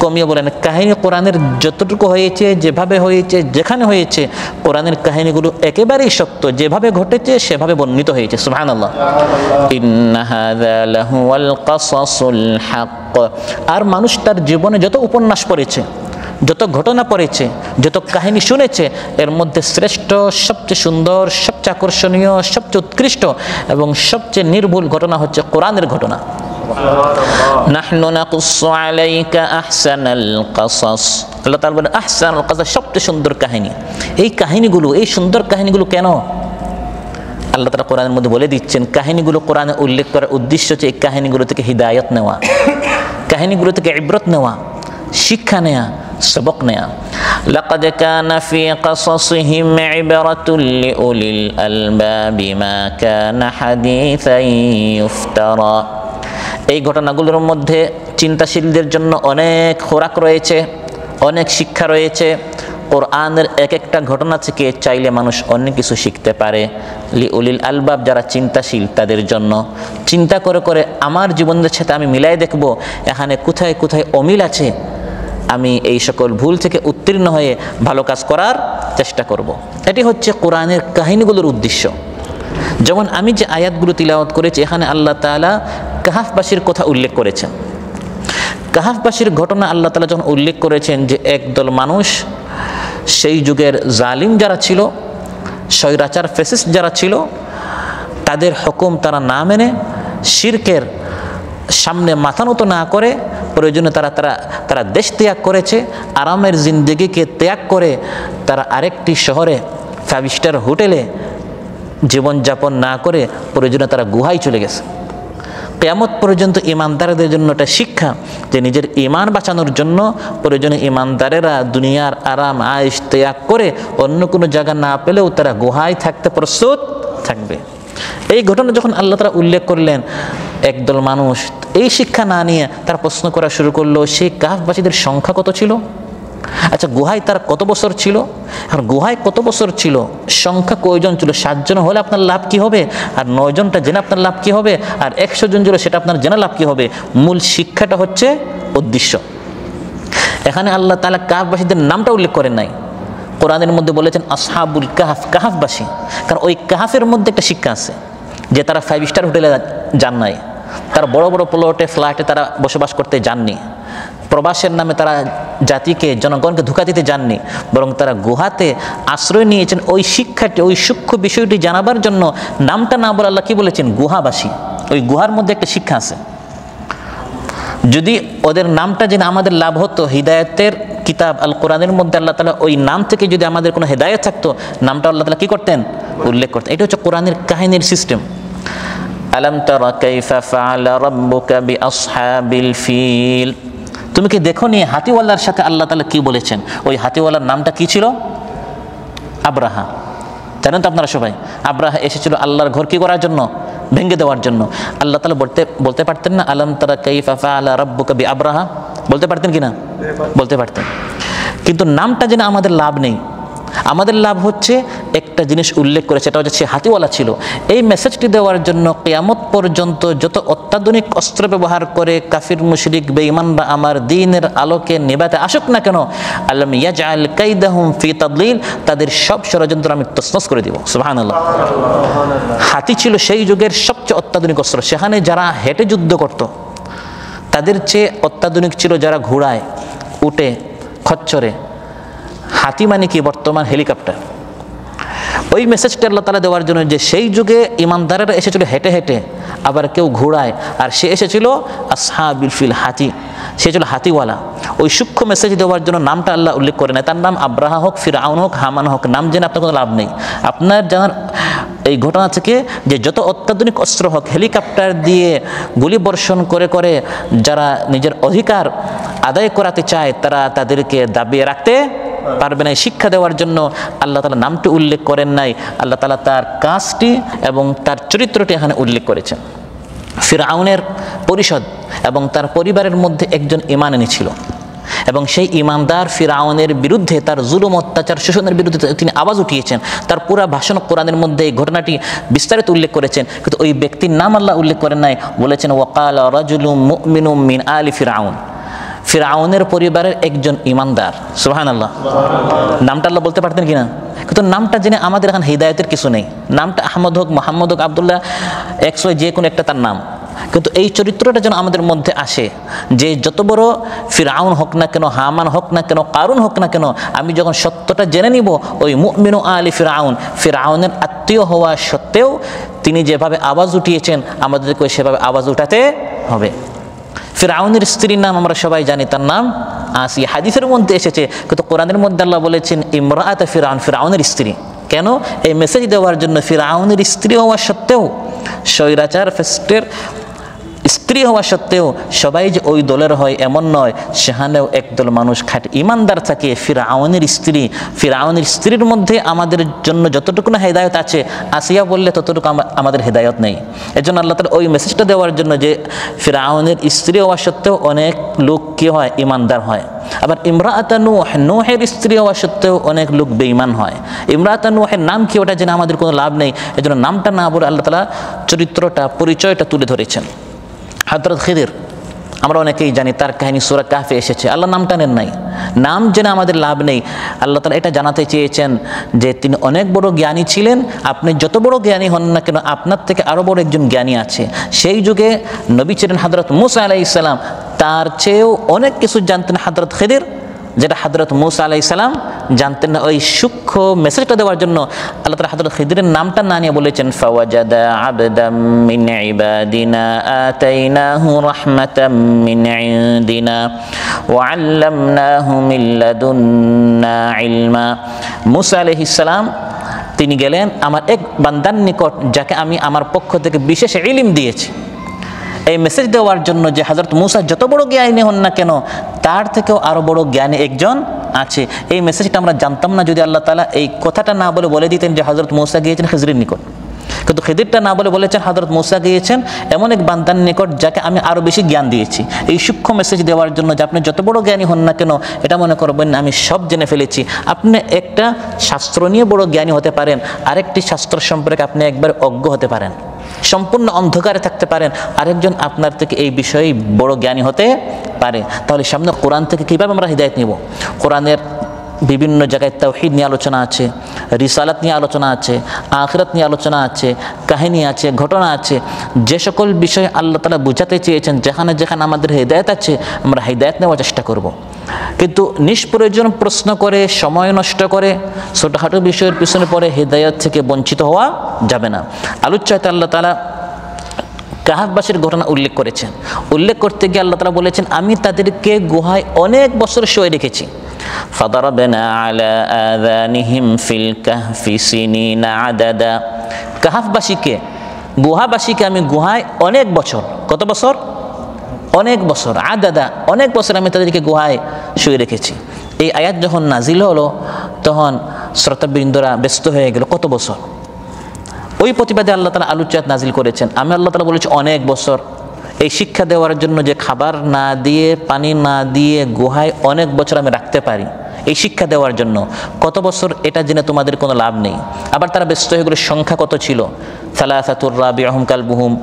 কমিয়ে বলেন। কাহিনী কোরআনের যতটুকু হয়েছে, যেভাবে হয়েছে, যেখানে হয়েছে, কোরআনের কাহিনীগুলো একেবারেই সত্য, যেভাবে ঘটেছে সেভাবে বর্ণিত হয়েছে। সুবহানাল্লাহ। ইন্না হাযা লাহুয়াল কাসাসুল হক। আর মানুষ তার জীবনে যত উপন্যাস পড়েছে, যত ঘটনা পড়েছে, যত কাহিনী শুনেছে, এর মধ্যে শ্রেষ্ঠ, সবচেয়ে সুন্দর, সবচেয়ে আকর্ষণীয়, সবচেয়ে উৎকৃষ্ট এবং সবচেয়ে নির্ভুল ঘটনা হচ্ছে কোরআনের ঘটনা। নাহনু নাকুসু আলাইকা আহসানাল কাসাস, আল্লাহ তাআলা বলেন আহসানুল কাসাস, সবচেয়ে সুন্দর কাহিনী। এই কাহিনীগুলো, এই সুন্দর কাহিনীগুলো কেন আল্লাহ তাআলা কোরআনের মধ্যে বলে দিচ্ছেন? কাহিনীগুলো কোরআনে উল্লেখ করার উদ্দেশ্য হচ্ছে এই কাহিনীগুলো থেকে হিদায়াত নেওয়া, কাহিনীগুলো থেকে ইবরত নেওয়া, শিক্ষা নেয়া, সবক নেয়া। লাকাদ কানা ফি কাসাসিহিম ইবরাতুল লিউলিল আলবাবি মা কানা হাদিসান ইফতারা। এই ঘটনাগুলোর মধ্যে চিন্তাশীলদের জন্য অনেক খোরাক রয়েছে, অনেক শিক্ষা রয়েছে। কোরআনের এক একটা ঘটনা থেকে চাইলে মানুষ অনেক কিছু শিখতে পারে। লিউলিল আলবাব, যারা চিন্তাশীল তাদের জন্য। চিন্তা করে করে আমার জীবনের সাথে আমি মিলাই দেখব এখানে কোথায় কোথায় অমিল আছে, আমি এই সকল ভুল থেকে উত্তীর্ণ হয়ে ভালো কাজ করার চেষ্টা করব। এটি হচ্ছে কোরআনের কাহিনীগুলোর উদ্দেশ্য। যেমন আমি যে আয়াতগুলো তিলাওয়াত করেছি, এখানে আল্লাহ তাআলা কাহাফবাসীর কথা উল্লেখ করেছেন। কাহাফবাসীর ঘটনা আল্লাহ তাআলা যখন উল্লেখ করেছেন যে একদল মানুষ, সেই যুগের জালিম যারা ছিল, স্বৈরাচার ফ্যাসিস্ট যারা ছিল, তাদের হুকুম তারা না মেনে, শিরকের সামনে মাথা নত না করে, প্রয়োজনে তারা দেশ ত্যাগ করেছে, আরামের জিন্দেগিকে ত্যাগ করে তারা আরেকটি শহরে 5 স্টার হোটেলে জীবনযাপন না করে প্রয়োজনে তারা গুহায় চলে গেছে। কিয়ামত পর্যন্ত ইমানদারদের জন্য এটা শিক্ষা যে নিজের ইমান বাঁচানোর জন্য প্রয়োজনে ইমানদারেরা দুনিয়ার আরাম আয়েশ ত্যাগ করে অন্য কোনো জায়গা না পেলেও তারা গুহায় থাকতে প্রস্তুত থাকবে। এই ঘটনা যখন আল্লাহ তাআলা উল্লেখ করলেন, একদল মানুষ এই শিক্ষা না নিয়ে তারা প্রশ্ন করা শুরু করলো, সেই কাহাফবাসীদের সংখ্যা কত ছিল? আচ্ছা, গুহায় তার কত বছর ছিল? আর গুহায় কত বছর ছিল, সংখ্যা কয়জন ছিল? 7 জন হলে আপনার লাভ কি হবে? আর 9 জনটা জেনে আপনার লাভ কি হবে? আর 100 জন ছিল, সেটা আপনার জেনে লাভ কি হবে? মূল শিক্ষাটা হচ্ছে উদ্দেশ্য। এখানে আল্লাহ তাআলা কাহফবাসীদের নামটা উল্লেখ করেন নাই। কোরআনের মধ্যে বলেছেন আসহাবুল কাহফ, কাহফবাসী। কারণ ওই কাহফের মধ্যে একটা শিক্ষা আছে যে তারা 5 স্টার হোটেলে যান নাই, তারা বড় বড় প্লটে ফ্ল্যাটে তারা বসবাস করতে যাননি, প্রবাসের নামে তারা জাতিকে জনগণকে ধোঁকা দিতে যাননি, বরং তারা গুহাতে আশ্রয় নিয়েছেন ওই শিক্ষাটি, ওই সূক্ষ্ম বিষয়টি জানাবার জন্য। নামটা না বলে আল্লাহ কি বলেছেন? গুহাবাসী। ওই গুহার মধ্যে একটা শিক্ষা আছে। যদি ওদের নামটা জেনে আমাদের লাভ হতো, হিদায়তের কিতাব আল কোরআনের মধ্যে আল্লাহ তাআলা ওই নাম থেকে যদি আমাদের কোনো হেদায়েত থাকতো, নামটা আল্লাহ তাআলা কি করতেন? উল্লেখ করতেন। এটা হচ্ছে কোরআনের কাহিনীর সিস্টেম। আলাম তারা কাইফা ফাআলা রাব্বুকা বিআসহাবিল ফিল, তুমি কি দেখো নি হাতিওয়ালার সাথে আল্লাহ তাআলা কি বলেছেন? ওই হাতিওয়ালার নামটা কি ছিল? আব্রাহা। জানেন তো আপনারা সবাই, আব্রাহা এসেছিল আল্লাহর ঘর কি করার জন্য? ভেঙে দেওয়ার জন্য। আল্লাহ তাআলা বলতে পারতেন না আলাম তারা কাইফা ফাআলা রাব্বুকা বিআবরাহা? বলতে পারতেন কি না? বলতে পারতেন। কিন্তু নামটা যেন আমাদের লাভ নেই। আমাদের লাভ হচ্ছে একটা জিনিস উল্লেখ করে, সেটা হচ্ছে সে হাতিওয়ালা ছিল। এই মেসেজটি দেওয়ার জন্য কিয়ামত পর্যন্ত যত অত্যাধুনিক অস্ত্র ব্যবহার করে কাফির মুশরিক বেঈমানরা আমার দ্বীনের আলোকে নেভাতে আসুক না কেন, আলাম ইয়াজআল কাইদাহুম ফি তাদলিল, তাদের সব ষড়যন্ত্র আমি তছনছ করে দিব। সুবহানাল্লাহ। হাতি ছিল সেই যুগের সবচেয়ে অত্যাধুনিক অস্ত্র। সেখানে যারা হেঁটে যুদ্ধ করত তাদের চেয়ে অত্যাধুনিক ছিল যারা ঘোড়ায়, উটে, খচ্চরে। হাতি মানে কি? বর্তমান হেলিকপ্টার। ওই মেসেজটা আল্লাহ তাআলা দেওয়ার জন্য যে সেই যুগে ইমানদারেরা এসেছিল হেঁটে হেঁটে, আবার কেউ ঘোড়ায়, আর সে এসেছিল আসহাবিল ফিল, হাতি। সে ছিল হাতিওয়ালা। ওই সূক্ষ্ম মেসেজ দেওয়ার জন্য নামটা আল্লাহ উল্লেখ করে না। তার নাম আব্রাহা হোক, ফিরআউন হোক, হামান হোক, নাম জেনে আপনার কোনো লাভ নেই। আপনার জানার এই ঘটনা থেকে যে যত অত্যাধুনিক অস্ত্র হোক, হেলিকপ্টার দিয়ে গুলি বর্ষণ করে করে যারা নিজের অধিকার আদায় করাতে চায়, তারা তাদেরকে দাবিয়ে রাখতে পারবে না। শিক্ষা দেওয়ার জন্য আল্লাহ তাআলা নামটি উল্লেখ করেন নাই। আল্লাহ তাআলা তার কাজটি এবং তার চরিত্রটি এখানে উল্লেখ করেছেন। ফিরআউনের পরিষদ এবং তার পরিবারের মধ্যে একজন ঈমান এনেছিল, এবং সেই ঈমানদার ফিরআউনের বিরুদ্ধে, তার জুলুম, অত্যাচার, শোষণের বিরুদ্ধে তিনি আওয়াজ উঠিয়েছেন। তার পুরা ভাষণ কোরআনের মধ্যে এই ঘটনাটি বিস্তারিত উল্লেখ করেছেন, কিন্তু ওই ব্যক্তির নাম আল্লাহ উল্লেখ করেন নাই। বলেছেন ওয়াকালা রাজুলুম মুমিনুম মিন আলি ফিরআউন, ফিরআউনের পরিবারের একজন ঈমানদার। সুবহানাল্লাহ। নামটা আল্লাহ বলতে পারতেন কিনা? কিন্তু নামটা জেনে আমাদের এখন হিদায়াতের কিছু নেই। নামটা আহমদ হোক, মোহাম্মদ হোক, আবদুল্লাহ, XY যে কোনো একটা তার নাম, কিন্তু এই চরিত্রটা যেন আমাদের মধ্যে আসে যে যত বড় ফিরআউন হোক না কেন, হামান হোক না কেন, কারুন হোক না কেন, আমি যখন সত্যটা জেনে নিব, ওই মুমিনু আলি ফিরআউন, ফিরআউনের আত্মীয় হওয়া সত্ত্বেও তিনি যেভাবে আওয়াজ উঠিয়েছেন, আমাদেরকে সেভাবে আওয়াজ উঠাতে হবে। ফিরআউনের স্ত্রীর নাম আমরা সবাই জানি, তার নাম আসিয়া। হাদিসের মধ্যে এসেছে, কিন্তু কোরআনের মধ্যে আল্লাহ বলেছেন ইমরাআত ফিরআউন, ফিরআউনের স্ত্রী। কেন? এই মেসেজ দেওয়ার জন্য ফিরআউনের স্ত্রী হওয়া সত্ত্বেও, স্বৈরাচার ফেস্টের স্ত্রী হওয়া সত্ত্বেও সবাই যে ওই দলের হয় এমন নয়, সেখানেও একদল মানুষ খাঁটি ঈমানদার থাকে। ফিরআউনের স্ত্রী, ফিরআউনের স্ত্রীর মধ্যে আমাদের জন্য যতটুকু না হেদায়ত আছে, আসিয়া বললে ততটুকু আমাদের হেদায়ত নেই। এজন্য আল্লাহ তাআলা ওই মেসেজটা দেওয়ার জন্য যে ফিরআউনের স্ত্রী হওয়া সত্ত্বেও অনেক লোক কি হয়? ঈমানদার হয়। আবার ইমরাআত নূহ, নূহের স্ত্রী হওয়া সত্ত্বেও অনেক লোক বেঈমান হয়। ইমরাআত নূহের নাম কি ওটা জেনে আমাদের কোনো লাভ নেই। এজন্য নামটা না বলে আল্লাহ তাআলা চরিত্রটা, পরিচয়টা তুলে ধরেছেন। হযরত খিদির আমরা অনেকেই জানি, তার কাহিনী সূরা কাহফে এসেছে। আল্লাহ নামটা নেন নাই। নাম জেনে আমাদের লাভ নেই। আল্লাহ তাআলা এটা জানাতে চেয়েছেন যে তিনি অনেক বড় জ্ঞানী ছিলেন। আপনি যত বড় জ্ঞানী হন না কেন, আপনার থেকে আরও বড় একজন জ্ঞানী আছে। সেই যুগে নবী ছিলেন হযরত মূসা আলাইহিস সালাম, তার চেয়েও অনেক কিছু জানতেন হযরত খিদির, যেটা হযরত মূসা আলাইহিস সালাম জানতেন না। ওই সূক্ষ্ম মেসেজটা দেওয়ার জন্য আল্লাহ তাআলা হযরত খিদিরের নামটা না নিয়ে বলেছেন ফাওয়াজাদা আবদাম মিন ইবাদিনা আতাইনাহু রাহমাতাম মিন ইনদিনা ওয়া আল্লামনাহু মিন লাদুন্না ইলমা। মূসা আলাইহিস সালাম তিনি গেলেন আমার এক বান্দার নিকট, যাকে আমি আমার পক্ষ থেকে বিশেষ ইলম দিয়েছি। এই মেসেজ দেওয়ার জন্য যে হযরত মূসা যত বড় জ্ঞানী হন না কেন, তার থেকেও আরো বড় জ্ঞানী একজন আছে। এই মেসেজটা আমরা জানতাম না যদি আল্লাহ তাআলা এই কথাটা না বলে দিতেন যে হযরত মূসা গিয়েছেন খিজরের নিকট। কিন্তু খিদিরটা না বলে বলেছেন হযরত মূসা গিয়েছেন এমন এক বান্দার নিকট যাকে আমি আরও বেশি জ্ঞান দিয়েছি। এই সূক্ষ্ম মেসেজ দেওয়ার জন্য যে আপনি যত বড় জ্ঞানী হন না কেন এটা মনে করবেন না আমি সব জেনে ফেলেছি। আপনি একটা শাস্ত্র নিয়ে বড় জ্ঞানী হতে পারেন, আরেকটি শাস্ত্র সম্পর্কে আপনি একবার অজ্ঞ হতে পারেন, সম্পূর্ণ অন্ধকারে থাকতে পারেন, আরেকজন আপনার থেকে এই বিষয়ে বড় জ্ঞানী হতে পারে। তাহলে সামনে কোরআন থেকে কীভাবে আমরা হিদায়াত নিব? কোরআনের বিভিন্ন জায়গায় তাওহীদ নিয়ে আলোচনা আছে, রিসালাত নিয়ে আলোচনা আছে, আখিরাত নিয়ে আলোচনা আছে, কাহিনী আছে, ঘটনা আছে। যে সকল বিষয় আল্লাহ তাআলা বুঝাতে চেয়েছেন, যেখানে যেখানে আমাদের হিদায়াত আছে আমরা হিদায়াত নেওয়ার চেষ্টা করব। কিন্তু নিষ্প্রয়োজন প্রশ্ন করে সময় নষ্ট করে ছোটোখাটো বিষয়ের পিছনে পড়ে হিদায়াত থেকে বঞ্চিত হওয়া যাবে না। আলোচ্যতে আল্লাহ তাআলা কাহাফবাসীর ঘটনা উল্লেখ করেছেন। উল্লেখ করতে গিয়ে আল্লাহ তাআলা বলেছেন আমি তাদেরকে গুহায় অনেক বছর শুয়ে রেখেছি। ফাদারাবনা আলা আযানিহিম ফিল কাহফি সিনিনা আদাদা। কাহাফবাসীকে, গুহাবাসীকে আমি গুহায় অনেক বছর, কত বছর? অনেক বছর, আদাদা অনেক বছর আমি তাদেরকে গুহায় শুয়ে রেখেছি। এই আয়াত যখন নাজিল হলো তখন শ্রোতাবৃন্দরা ব্যস্ত হয়ে গেল, কত বছর? ওই প্রতিবাদে আল্লাহ তাআলা আলোচ্যাত নাজিল করেছেন। আমি আল্লাহ তাআলা বলেছি অনেক বছর। এই শিক্ষা দেওয়ার জন্য যে খাবার না দিয়ে পানি না দিয়ে গুহায় অনেক বছর আমি রাখতে পারি, এই শিক্ষা দেওয়ার জন্য কত বছর এটা জেনে তোমাদের কোনো লাভ নেই। আবার তারা ব্যস্ত হয়ে গেল সংখ্যা কত ছিল, সালাসাতুর রাবিউহুম কালবুহুম,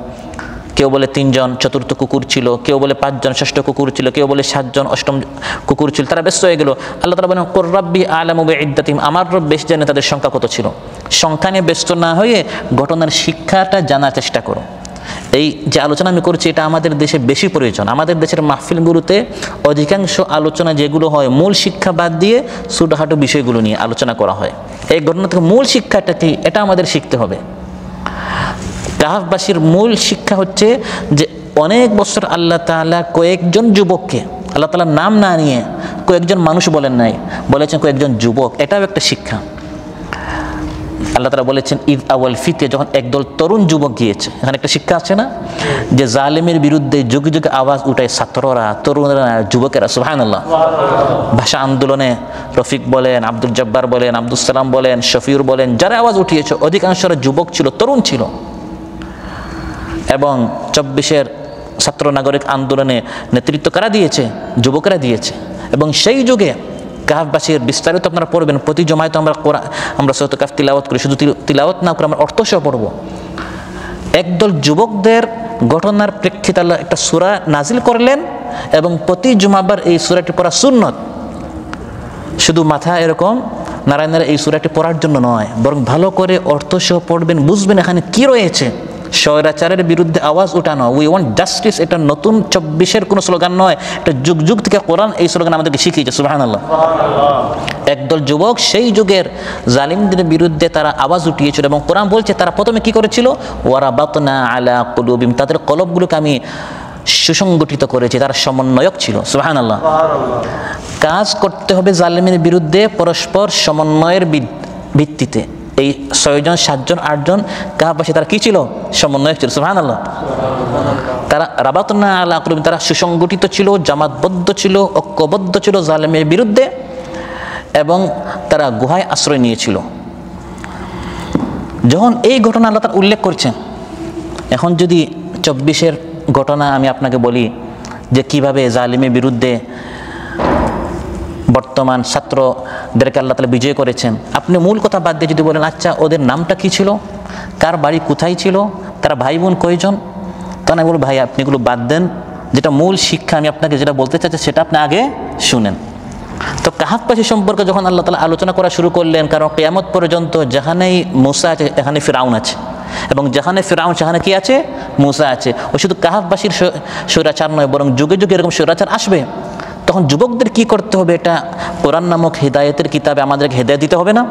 কেউ বলে 3 জন চতুর্থ কুকুর ছিল, কেউ বলে 5 জন ষষ্ঠ কুকুর ছিল, কেউ বলে 7 জন অষ্টম কুকুর ছিল। তারা ব্যস্ত হয়ে গেল। আল্লাহ তাআলা বলেন কুর রাব্বি আ'লামু বি'iদ্দাতিহিম, আমার রব বেশ জানে তাদের সংখ্যা কত ছিল। সংখ্যা নিয়ে ব্যস্ত না হয়ে ঘটনার শিক্ষাটা জানার চেষ্টা করো। এই যে আলোচনা আমি করছি এটা আমাদের দেশে বেশি প্রয়োজন। আমাদের দেশের মাহফিলগুলোতে অধিকাংশ আলোচনা যেগুলো হয় মূল শিক্ষা বাদ দিয়ে ছোটোখাটো বিষয়গুলো নিয়ে আলোচনা করা হয়। এই ঘটনা থেকে মূল শিক্ষাটা কি এটা আমাদের শিখতে হবে। কাহাফবাসীর মূল শিক্ষা হচ্ছে যে অনেক বছর আল্লাহ তাআলা কয়েকজন যুবককে, আল্লাহ তাআলার নাম না নিয়ে কয়েকজন মানুষ বলেন নাই, বলেছেন কয়েকজন যুবক। এটাও একটা শিক্ষা। আল্লাহ তাআলা বলেছেন ঈদ আওয়াল ফিতে, যখন একদল তরুণ যুবক গিয়েছে। এখানে একটা শিক্ষা আছে না, যে জালেমের বিরুদ্ধে যুগে যুগে আওয়াজ উঠায় ছাত্ররা, তরুণরা, যুবকেরা। সুবহানাল্লাহ। ভাষা আন্দোলনে রফিক বলেন, আব্দুল জব্বার বলেন, আব্দুল সালাম বলেন, শফিউর বলেন, যারা আওয়াজ উঠিয়েছে অধিকাংশরা যুবক ছিল, তরুণ ছিল। এবং 24-এর ছাত্র নাগরিক আন্দোলনে নেতৃত্ব কারা দিয়েছে? যুবকরা দিয়েছে। এবং সেই যুগে কাহাফবাসীর বিস্তারিত আপনারা পড়বেন। প্রতি জমায় তো আমরা সূরা কাহফ তিলাওয়াত করি, শুধু তিলাওয়াত না করে আমরা অর্থ সহ পড়ব। একদল যুবকদের ঘটনার প্রেক্ষিতে আল্লাহ একটা সূরা নাজিল করলেন এবং প্রতি জুমাবার এই সূরাটি পড়া সুন্নত। শুধু মাথা এরকম নারায়ণ এই সূরাটি পড়ার জন্য নয়, বরং ভালো করে অর্থ সহ পড়বেন, বুঝবেন এখানে কি রয়েছে। স্বৈরাচারের বিরুদ্ধে আওয়াজ উঠানো, উই ওয়ান্ট জাস্টিস, এটা নতুন 24-এর কোনো স্লোগান নয়, এটা যুগ যুগ থেকে কোরআন এই স্লোগান আমাদেরকে শিখিয়েছে। সুবহানাল্লাহ। একদল যুবক সেই যুগের জালিমদের বিরুদ্ধে তারা আওয়াজ উঠিয়েছিল এবং কোরআন বলছে তারা প্রথমে কি করেছিল? ওয়ারাবাতনা আলা কুলুবিহিম, তাদের কলবগুলোকে আমি সুসংগঠিত করেছি, তারা সমন্বয়ক ছিল। সুবহানাল্লাহ। কাজ করতে হবে জালিমের বিরুদ্ধে পরস্পর সমন্বয়ের ভিত্তিতে। এই 6 জন 7 জন 8 জন কাহাফবাসী তারা কি ছিল? সমন্বয়ক ছিল। সুবহানাল্লাহ। তারা রাবাতনা আলা কুলুবিহিম, তারা সুসংগঠিত ছিল, জামাতবদ্ধ ছিল, ঐক্যবদ্ধ ছিল জালিমের বিরুদ্ধে, এবং তারা গুহায় আশ্রয় নিয়েছিল। যখন এই ঘটনা আল্লাহ তাআলা উল্লেখ করছেন, এখন যদি 24-এর ঘটনা আমি আপনাকে বলি যে কিভাবে জালিমের বিরুদ্ধে বর্তমান ছাত্রদেরকে আল্লাহ তাআলা বিজয় করেছেন, আপনি মূল কথা বাদ দিয়ে যদি বলেন আচ্ছা ওদের নামটা কি ছিল, কার বাড়ি কোথায় ছিল, তারা ভাই বোন কয়জন, তা না বলবো ভাই আপনি এগুলো বাদ দেন, যেটা মূল শিক্ষা আমি আপনাকে যেটা বলতে চাচ্ছি সেটা আপনি আগে শুনেন। তো কাহাফবাসী সম্পর্কে যখন আল্লাহ তাআলা আলোচনা করা শুরু করলেন, কারণ কিয়ামত পর্যন্ত যেখানেই মূসা আছে এখানে ফিরআউন আছে, এবং যেখানে ফিরআউন সেখানে কি আছে? মূসা আছে। ও শুধু কাহাফবাসীর স্বৈরাচার নয়, বরং যুগে যুগে এরকম স্বৈরাচার আসবে। তখন যুবকদের কি করতে হবে? এটা কোরআন নামক হিদায়াতের কিতাবে আমাদেরকে হিদায়াত দিতে হবে না?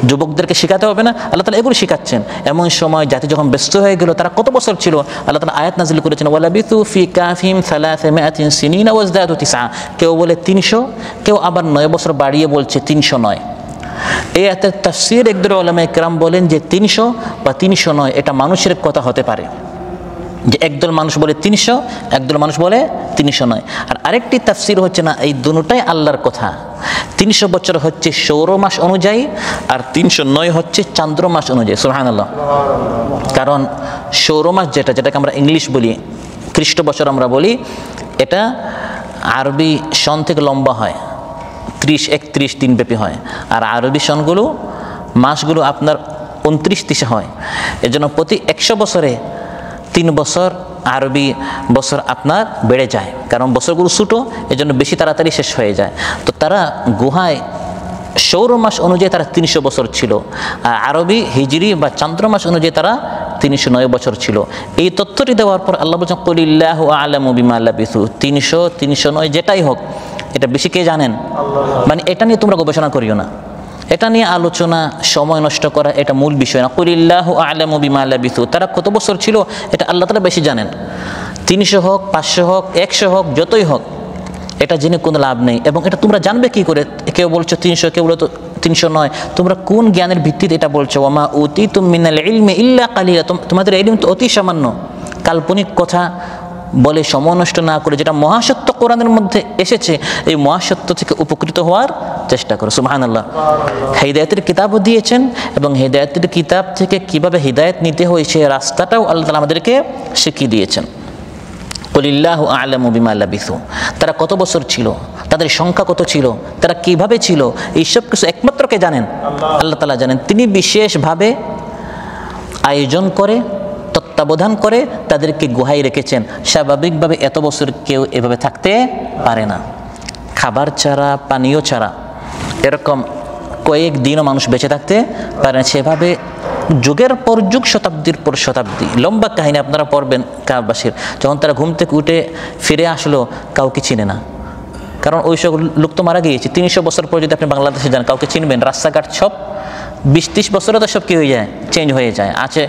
যুবকদেরকে শেখাতে হবে না? আল্লাহ তাআলা এগুলো শেখাচ্ছেন। এমন সময় জাতি যখন ব্যস্ত হয়ে গেল, তারা কত বছর ছিল? আল্লাহ তাআলা আয়াত নাজিল করেছেন ওয়ালাবিথু ফি কাফিহিম 300 সিনিনা ওয়াজদাদু 9। কেউ বলে 300, কেউ আবার 9 বছর বাড়িয়ে বলছে 309। এই আয়াতের তাফসীর একদল উলামায়ে কেরাম বলেন যে 300 বা 309 এটা মানুষের কথা হতে পারে। যে একদল মানুষ বলে 300, একদল মানুষ বলে 300 নয়। আর আরেকটি তাফসির হচ্ছে না, এই দুটোটাই আল্লাহর কথা। 300 বছর হচ্ছে সৌর মাস অনুযায়ী, আর 309 হচ্ছে চান্দ্র মাস অনুযায়ী। সুবহানাল্লাহ। কারণ সৌর মাস যেটাকে আমরা ইংলিশ বলি, খ্রিস্ট বছর আমরা বলি, এটা আরবি সন থেকে লম্বা হয়, 30-31 দিন ব্যাপী হয়। আর আরবি সনগুলো মাসগুলো আপনার 29-30 হয়। এজন্য প্রতি 100 বছরে 3 বছর আরবি বছর আপনার বেড়ে যায়, কারণ বছরগুলো ছোটো, এজন্য বেশি তাড়াতাড়ি শেষ হয়ে যায়। তো তারা গুহায় সৌর মাস অনুযায়ী তারা 300 বছর ছিল, আর আরবি হিজরি বা চান্দ্র মাস অনুযায়ী তারা 309 বছর ছিল। এই তথ্যটি দেওয়ার পর আল্লাহ বলছেন কুলিল্লাহু আ'লামু বিমা লাবিসু, 300, 309 যেটাই হোক, এটা বেশি কে জানেন? মানে এটা নিয়ে তোমরা গবেষণা করিও না, এটা নিয়ে আলোচনা সময় নষ্ট করা এটা মূল বিষয় না। কুলিল্লাহু আ'লামু বিমা লাবিসু, তারা কত বছর ছিল এটা আল্লাহ তাআলা বেশি জানেন। 300 হোক, 500 হোক, 100 হোক, যতই হোক, এটা জেনে কোনো লাভ নেই। এবং এটা তোমরা জানবে কি করে? কেউ বলছো 300, কেউ বলতো 309, তোমরা কোন জ্ঞানের ভিত্তিতে এটা বলছো? ওয়ামা উতিতুম মিনাল ইলমি ইল্লা কালিলা, তোমাদের ইলম তো অতি সামান্য। কাল্পনিক কথা বলে সময় নষ্ট না করে যেটা মহাসত্য কোরআনের মধ্যে এসেছে, এই মহাসত্য থেকে উপকৃত হওয়ার চেষ্টা করো। সুবহানাল্লাহ। হিদায়াতের কিতাবও দিয়েছেন, এবং হিদায়াতের কিতাব থেকে কিভাবে হিদায়াত নিতে হয় সেই রাস্তাটাও আল্লাহ তাআলা আমাদেরকে শিখিয়ে দিয়েছেন। কুলিল্লাহু আ'লামু বিমা লাবিসু, তারা কত বছর ছিল, তাদের সংখ্যা কত ছিল, তারা কিভাবে ছিল, এইসব কিছু একমাত্র কে জানেন? আল্লাহ তাআলা জানেন। তিনি বিশেষভাবে আয়োজন করে, তত্ত্বাবধান করে তাদেরকে গুহায় রেখেছেন। স্বাভাবিকভাবে এত বছর কেউ এভাবে থাকতে পারে না, খাবার ছাড়া, পানীয় ছাড়া এরকম কয়েকদিনও মানুষ বেঁচে থাকতে পারে না। সেভাবে যুগের পর যুগ, শতাব্দীর পর শতাব্দী, লম্বা কাহিনী আপনারা পড়বেন কাবাসীর। যখন তারা ঘুম থেকে উঠে ফিরে আসলো, কাউকে চিনে না, কারণ ওই সব লোক তো মারা গিয়েছে। 300 বছর পর যদি আপনি বাংলাদেশে যান, কাউকে চিনবেন? রাস্তাঘাট সব 20-30 বছরে তো সব কি হয়ে যায়, চেঞ্জ হয়ে যায়। আছে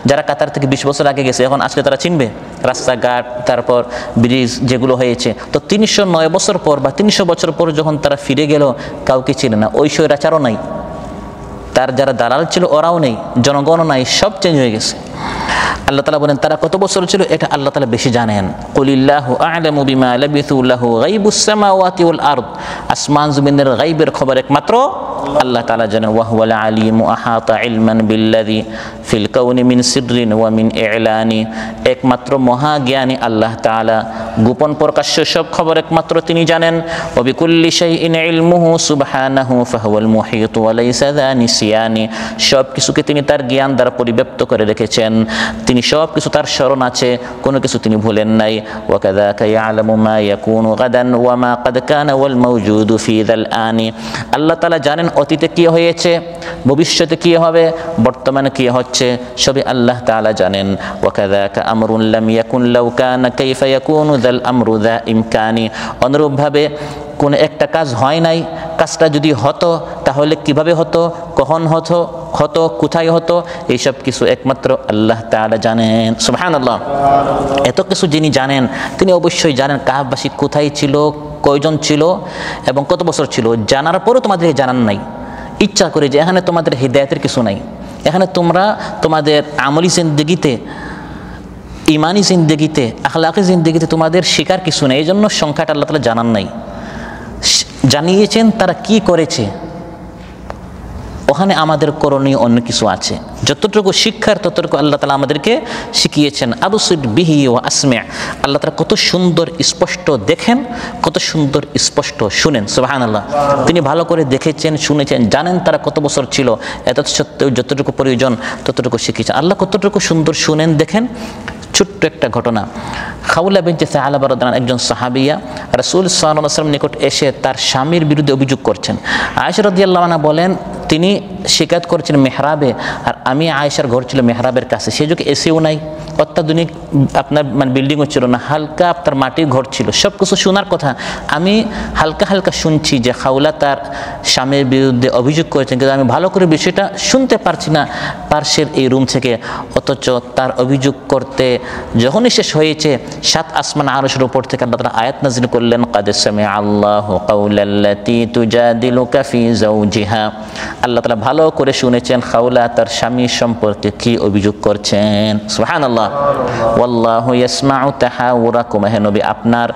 যারা কাতার থেকে 20 বছর আগে গেছে, এখন আজকে তারা চিনবে রাস্তাঘাট, তারপর ব্রিজ যেগুলো হয়েছে। তো 309 বছর পর বা 300 বছর পর যখন তারা ফিরে গেল, কাউকে চিনে না। ওই স্বৈরাচারও নাই, তার যারা দালাল ছিল ওরাও নেই, জনগণও নাই, সব চেঞ্জ হয়ে গেছে। আল্লাহ তাআলা বলেন তারা কত বছর ছিল এটা আল্লাহ তাআলা বেশি জানেন। কুলিল্লাহু আ'লামু বিমা লাবিসু লাহু গায়বুস সামাওয়াতি ওয়াল আরদ, আসমান জমিনের গায়বের খবর একমাত্র আল্লাহ তাআলা জানেন। ওয়া হুয়াল আলিমু আহাতা ইলমান বিল্লাযী ফিল কাউনি মিন সিররিন ওয়া মিন ইলানি, একমাত্র মহাজ্ঞানী আল্লাহ তাআলা, গোপন প্রকাশ্য সব খবর একমাত্র তিনি জানেন। ওয়া বিকুল্লি শাইইন ইলমুহু সুবহানাহু ফাহুয়াল মুহীত ওয়া লাইসা যা নিসিয়ানি, সব কিছুকে তিনি তার জ্ঞান দ্বারা পরিব্যাপ্ত করে রেখেছেন, তিনি সব কিছু তার স্মরণ আছে, কোনো কিছু তিনি ভুলেন নাই। ওয়া কাযাকা ইয়ালামু মা ইয়াকুনু গাদান ওয়া মা ক্বাদ কানা ওয়াল মাওজুদু ফি যাল আনি, আল্লাহ তাআলা জানেন অতীতে কি হয়েছে, ভবিষ্যতে কি হবে, বর্তমানে কি হচ্ছে, সবই আল্লাহ তাআলা জানেন। ওয়া কাযাকা আমরুন লাম ইয়াকুন লাউ কানা কাইফা ইয়াকুনু যাল আমরু যা ইমকানি, অনুরূপভাবে কোন একটা কাজ হয় নাই, কাজটা যদি হতো তাহলে কিভাবে হতো, কখন হতো, কোথায় হতো, এইসব কিছু একমাত্র আল্লাহ তাআলা জানেন। সুবহানাল্লাহ। এত কিছু যিনি জানেন, তিনি অবশ্যই জানেন কাবাসী কোথায় ছিল, কয়জন ছিল এবং কত বছর ছিল। জানার পরেও তোমাদের জানান নাই, ইচ্ছা করে যে এখানে তোমাদের হিদায়াতের কিছু নাই, এখানে তোমরা তোমাদের আমলি জিন্দেগিতে, ইমানি জিন্দেগিতে, আখলাকি জিন্দেগিতে তোমাদের শিকার কিছু নেই, এই জন্য সংখ্যাটা আল্লাহ তাআলা জানান নাই। জানিয়েছেন তারা কি করেছে, ওখানে আমাদের করণীয় অন্য কিছু আছে। যতটুকু শিক্ষার ততটুকু আল্লাহ তাআলা আমাদেরকে শিখিয়েছেন। আবসির বিহি ওয়া আসমি', আল্লাহ তাআলা কত সুন্দর স্পষ্ট দেখেন, কত সুন্দর স্পষ্ট শুনেন। সুবহানাল্লাহ। তিনি ভালো করে দেখেছেন, শুনেছেন, জানেন তারা কত বছর ছিল, এত সত্ত্বেও যতটুকু প্রয়োজন ততটুকু শিখিয়েছেন। আল্লাহ কতটুকু সুন্দর শুনেন, দেখেন। ছোট্ট একটা ঘটনা, খাউলা বিনতে সালাবা রাদিয়াল্লাহু আনহা একজন সাহাবিয়া রাসূল সাল্লাল্লাহু আলাইহি ওয়াসাল্লাম নিকট এসে তার স্বামীর বিরুদ্ধে অভিযোগ করছেন। আয়েশা রাদিয়াল্লাহু আনহা বলেন তিনি শিকায়ত করেছেন মেহরাবে, আর আমি আয়েশার ঘর ছিল মেহরাবের কাছে, সেই যুগে এসিও নাই, অত্যাধুনিক আপনার মানে বিল্ডিংও ছিল না, হালকা আপনার মাটির ঘর ছিল। সব কিছু শোনার কথা, আমি হালকা হালকা শুনছি যে খাউলা তার স্বামীর বিরুদ্ধে অভিযোগ করেছেন, কিন্তু আমি ভালো করে বিষয়টা শুনতে পারছি না পার্শ্বের এই রুম থেকে। অথচ তার অভিযোগ করতে যখনই শেষ হয়েছে, 7 আসমান আরশের উপর থেকে আল্লাহ তাআলা আয়াত নাযিল করলেন, ক্বাদ সামিআ আল্লাহু কাওলাল্লাতী তুজাদিলুকা ফী যাওজিহা, আল্লাহ তাআলা ভালো করে শুনেছেন খাওলা তার স্বামী সম্পর্কে কি অভিযোগ করছেন। সুবহানাল্লাহ। ওয়াল্লাহু ইয়াসমাউ তাহাউরাকুম, হে নবী আপনার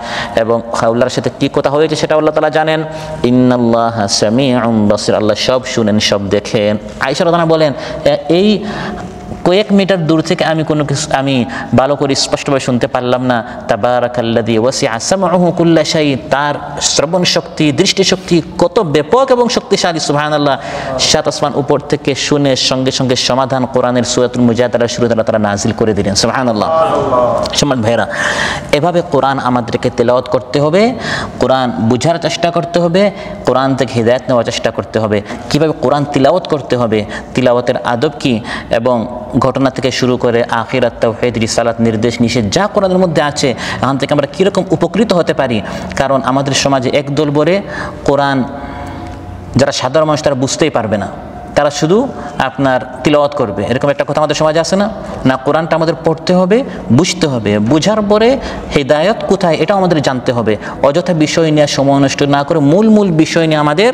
এবং খাওলার সাথে কি কথা হয়েছে সেটা আল্লাহ তাআলা জানেন। ইন্নাল্লাহা সামিউম বাসির, আল্লাহ সব শুনেন সব দেখেন। আয়েশা রাদিয়াল্লাহু আনহা বলেন এই কয়েক মিটার দূর থেকে আমি কোনো কিছু আমি ভালো করে স্পষ্টভাবে শুনতে পারলাম না। তাবারাকাল্লাযী ওয়াসিআ সামউহু কুল্লা শাই, তার শ্রবণ শক্তি দৃষ্টিশক্তি কত ব্যাপক এবং শক্তিশালী। সুবহানাল্লাহ। সাত আসমান উপর থেকে শুনে সঙ্গে সঙ্গে সমাধান কোরআনের সূরাতুল মুজাদালার শুরুতে আল্লাহ তাআলা নাজিল করে দিলেন। সুবহানাল্লাহ। সম্মানিত ভাইরা, এভাবে কোরআন আমাদেরকে তেলাওয়াত করতে হবে, কোরআন বুঝার চেষ্টা করতে হবে, কোরআন থেকে হিদায়াত নেওয়ার চেষ্টা করতে হবে। কিভাবে কোরআন তিলাওয়াত করতে হবে, তিলাওয়াতের আদব কি, এবং ঘটনা থেকে শুরু করে আখিরাত, তাওহীদ, রিসালাত, নির্দেশ নিষেধ যা কোরআনের মধ্যে আছে, এখান থেকে আমরা কীরকম উপকৃত হতে পারি। কারণ আমাদের সমাজে একদল বলে কোরআন যারা সাধারণ মানুষ তারা বুঝতেই পারবে না, তারা শুধু আপনার তিলাওয়াত করবে, এরকম একটা কথা আমাদের সমাজে আছে না? না, কোরআনটা আমাদের পড়তে হবে, বুঝতে হবে, বুঝার পরে হিদায়াত কোথায় এটাও আমাদের জানতে হবে। অযথা বিষয় নিয়ে সময় নষ্ট না করে মূল বিষয় নিয়ে আমাদের,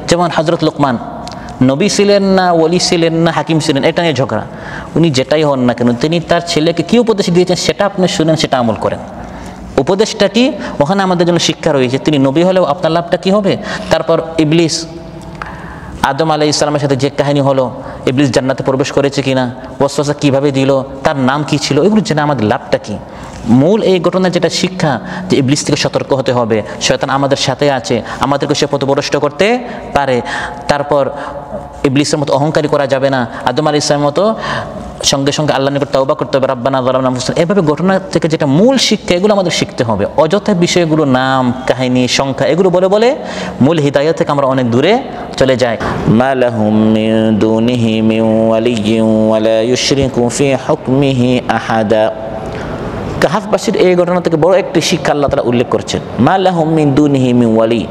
যেমন হযরত লোকমান নবী ছিলেন না, ওলি ছিলেন না, হাকিম ছিলেন, এটা নিয়ে ঝগড়া। উনি যেটাই হন না কেন তিনি তার ছেলেকে কী উপদেশ দিয়েছেন সেটা আপনি শুনেন, সেটা আমল করেন। উপদেশটা কি ওখানে আমাদের জন্য শিক্ষা রয়েছে। তিনি নবী হলেও আপনার লাভটা কি হবে। তারপর ইবলিস, আদম আলাইহিস সালামের সাথে যে কাহিনী হলো, ইবলিস জান্নাতে প্রবেশ করেছে কিনা, ওয়াসওয়াসা কিভাবে দিল, তার নাম কি ছিল, এগুলো জেনে আমাদের লাভটা কি। মূল এই ঘটনার যেটা শিক্ষা যে ইবলিস থেকে সতর্ক হতে হবে, শয়তান আমাদের সাথে আছে, আমাদেরকে সে পথভ্রষ্ট করতে পারে। তারপর ইবলিসের মতো অহংকারী করা যাবে না, আদম আলাইহিস সালামের মতো সঙ্গে সঙ্গে আল্লাহর নিকট তওবা করতে হবে, রাব্বানা যালামনা আনফুসানা। এভাবে ঘটনা থেকে যেটা মূল শিক্ষা এগুলো আমাদের শিখতে হবে। অযথা বিষয়গুলো নাম কাহিনী সংখ্যা এগুলো বলে বলে মূল হিদায়াত থেকে আমরা অনেক দূরে চলে যাই। মা লাহুম মিন দুনিহি মিন ওয়ালিয়্যিন ওয়া লা ইউশরিকু ফি হুকমিহি আহাদা। কাহাফবাসীর এই ঘটনা থেকে বড় একটি শিক্ষা আল্লাহ তাআলা উল্লেখ করছেন। মা লাহুম মিন দুনিহি মিন ওয়ালি,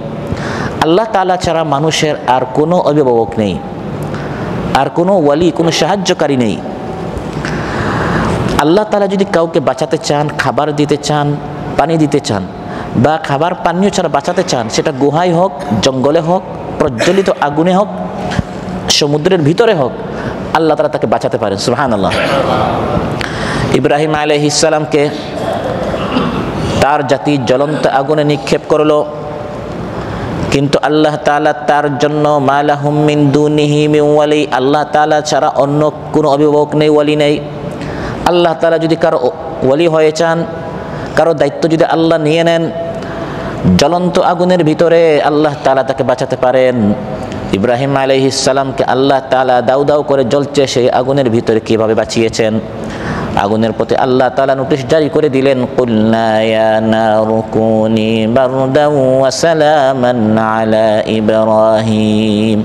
আল্লাহ তাআলা ছাড়া মানুষের আর কোনো অভিভাবক নেই, আর কোনো ওয়ালি, কোনো সাহায্যকারী নেই। আল্লাহ তাআলা যদি কাউকে বাঁচাতে চান, খাবার দিতে চান, পানি দিতে চান, বা খাবার পানীয় ছাড়া বাঁচাতে চান, সেটা গুহায় হোক, জঙ্গলে হোক, প্রজ্বলিত আগুনে হোক, সমুদ্রের ভিতরে হোক, আল্লাহ তাআলা তাকে বাঁচাতে পারেন। সুবহানাল্লাহ। ইব্রাহিম আলাইহিস সালামকে তার জাতি জ্বলন্ত আগুনে নিক্ষেপ করলো, কিন্তু আল্লাহ তাআলা তার জন্য মা লাহুম মিন দুনিহি মিন ওয়ালি, আল্লাহ তাআলা ছাড়া অন্য কোনো অভিভাবক নেই, ওয়ালি নেই। আল্লাহ তাআলা যদি কারো ওয়ালি হয়ে চান, কারো দায়িত্ব যদি আল্লাহ নিয়ে নেন, জ্বলন্ত আগুনের ভিতরে আল্লাহ তাআলা তাকে বাঁচাতে পারেন। ইব্রাহিম আলাইহিস সালামকে আল্লাহ তাআলা দাউ দাউ করে জ্বলছে সেই আগুনের ভিতরে কিভাবে বাঁচিয়েছেন। আগুনের প্রতি আল্লাহ তাআলা নোটিশ জারি করে দিলেন, কুলনা ইয়া নারু কুনি বারদান ওয়া সালামান আলা ইব্রাহিম,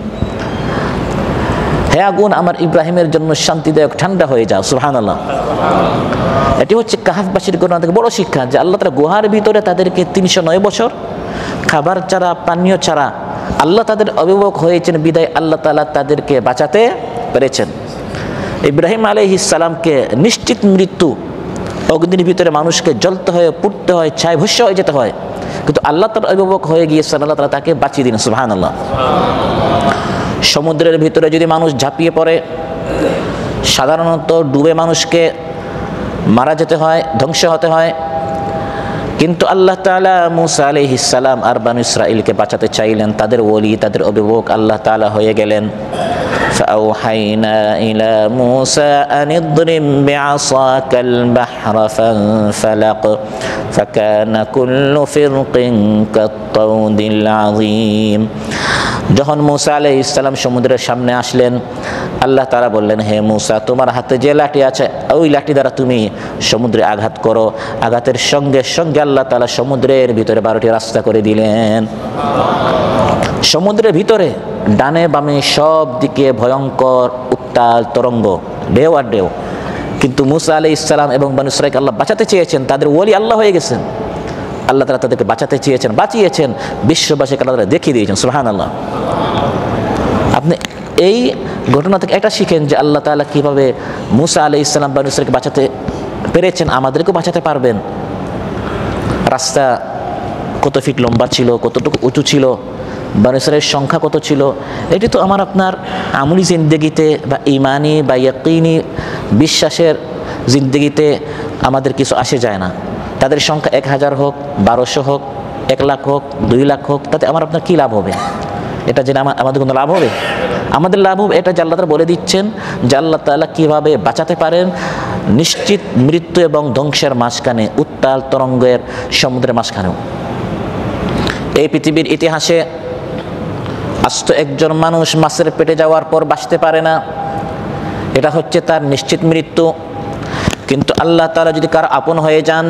হে আগুন আমার ইব্রাহিমের জন্য শান্তিদায়ক ঠান্ডা হয়ে যাও। সুবহানাল্লাহ। এটি হচ্ছে কাহাফবাসীর ঘটনা থেকে বড় শিক্ষা যে আল্লাহ তাআলা গুহার ভিতরে তাদেরকে 309 বছর খাবার ছাড়া পানীয় ছাড়া আল্লাহ তাদের অভিভাবক হয়েছেন বিদায় আল্লাহ তাআলা তাদেরকে বাঁচাতে পেরেছেন। ইব্রাহিম আলাইহিস সালামকে নিশ্চিত মৃত্যু, অগ্নির ভিতরে মানুষকে জ্বলতে হয়, পুড়তে হয়, ছাই ভস্য হয়ে যেতে হয়, কিন্তু আল্লাহ তার অভিভাবক হয়ে গিয়েছেন, আল্লাহ তাআলা তাকে বাঁচিয়ে দিন। সুবহানাল্লাহ। সমুদ্রের ভিতরে যদি মানুষ ঝাঁপিয়ে পড়ে, সাধারণত ডুবে মানুষকে মারা যেতে হয়, ধ্বংস হতে হয়, কিন্তু আল্লাহ তাআলা মুসা আলাইহিস সালাম আর বনী ইসরাঈলকে বাঁচাতে চাইলেন, তাদের ওলি, তাদের অভিভাবক আল্লাহ তাআলা হয়ে গেলেন। فأوحينا إلى موسى أن اضرب بعصاك البحر فانفلق فكان كل فرق كالطود العظيم। যখন মুসা আলাইহিস সালাম সমুদ্রের সামনে আসলেন, আল্লাহ তাআলা বললেন, হে মুসা তোমার হাতে যে লাঠি আছে ওই লাঠি দ্বারা তুমি সমুদ্রে আঘাত করো। আঘাতের সঙ্গে সঙ্গে আল্লাহ তাআলা সমুদ্রের ভিতরে 12টি রাস্তা করে দিলেন। সমুদ্রের ভিতরে ডানে বামে সব দিকে ভয়ঙ্কর উত্তাল তরঙ্গ, ঢেউ আর ঢেউ, কিন্তু মুসা আলাইহিস সালাম এবং বনী ইসরাঈলকে আল্লাহ বাঁচাতে চেয়েছেন, তাদের ওলি আল্লাহ হয়ে গেছেন। আল্লাহ তাআলা তাদেরকে বাঁচাতে চেয়েছেন, বাঁচিয়েছেন, বিশ্ববাসীকে আল্লাহ তাআলা দেখিয়ে দিয়েছেন। সুবহানাল্লাহ। আপনি এই ঘটনা থেকে এটা শিখেন যে আল্লাহ তাআলা কিভাবে মুসা আলাইহিস সালাম বনী ইসরাঈলকে বাঁচাতে পেরেছেন, আমাদেরকেও বাঁচাতে পারবেন। রাস্তা কত ফিট লম্বা ছিল, কতটুকু উঁচু ছিল, বনী ইসরাইলের সংখ্যা কত ছিল, এটি তো আমার আপনার আমলি জিন্দেগিতে বা ইমানি বা ইয়াকিনি বিশ্বাসের জিন্দেগিতে আমাদের কিছু আসে যায় না। তাদের সংখ্যা 1000 হোক, 1200 হোক, 1 লাখ হোক, 2 লাখ হোক, তাতে আমার আপনার কী লাভ হবে? এটা জেনে আমাদের কোনো লাভ হবে? আমাদের লাভ হবে এটা যে আল্লাহ তাআলা বলে দিচ্ছেন যে আল্লাহ তাআলা কীভাবে বাঁচাতে পারেন নিশ্চিত মৃত্যু এবং ধ্বংসের মাঝখানে, উত্তাল তরঙ্গের সমুদ্রের মাঝখানেও। এই পৃথিবীর ইতিহাসে আস্ত একজন মানুষ মাছের পেটে যাওয়ার পর বাঁচতে পারে না, এটা হচ্ছে তার নিশ্চিত মৃত্যু। কিন্তু আল্লাহ তাআলা যদি কার আপন হয়ে যান,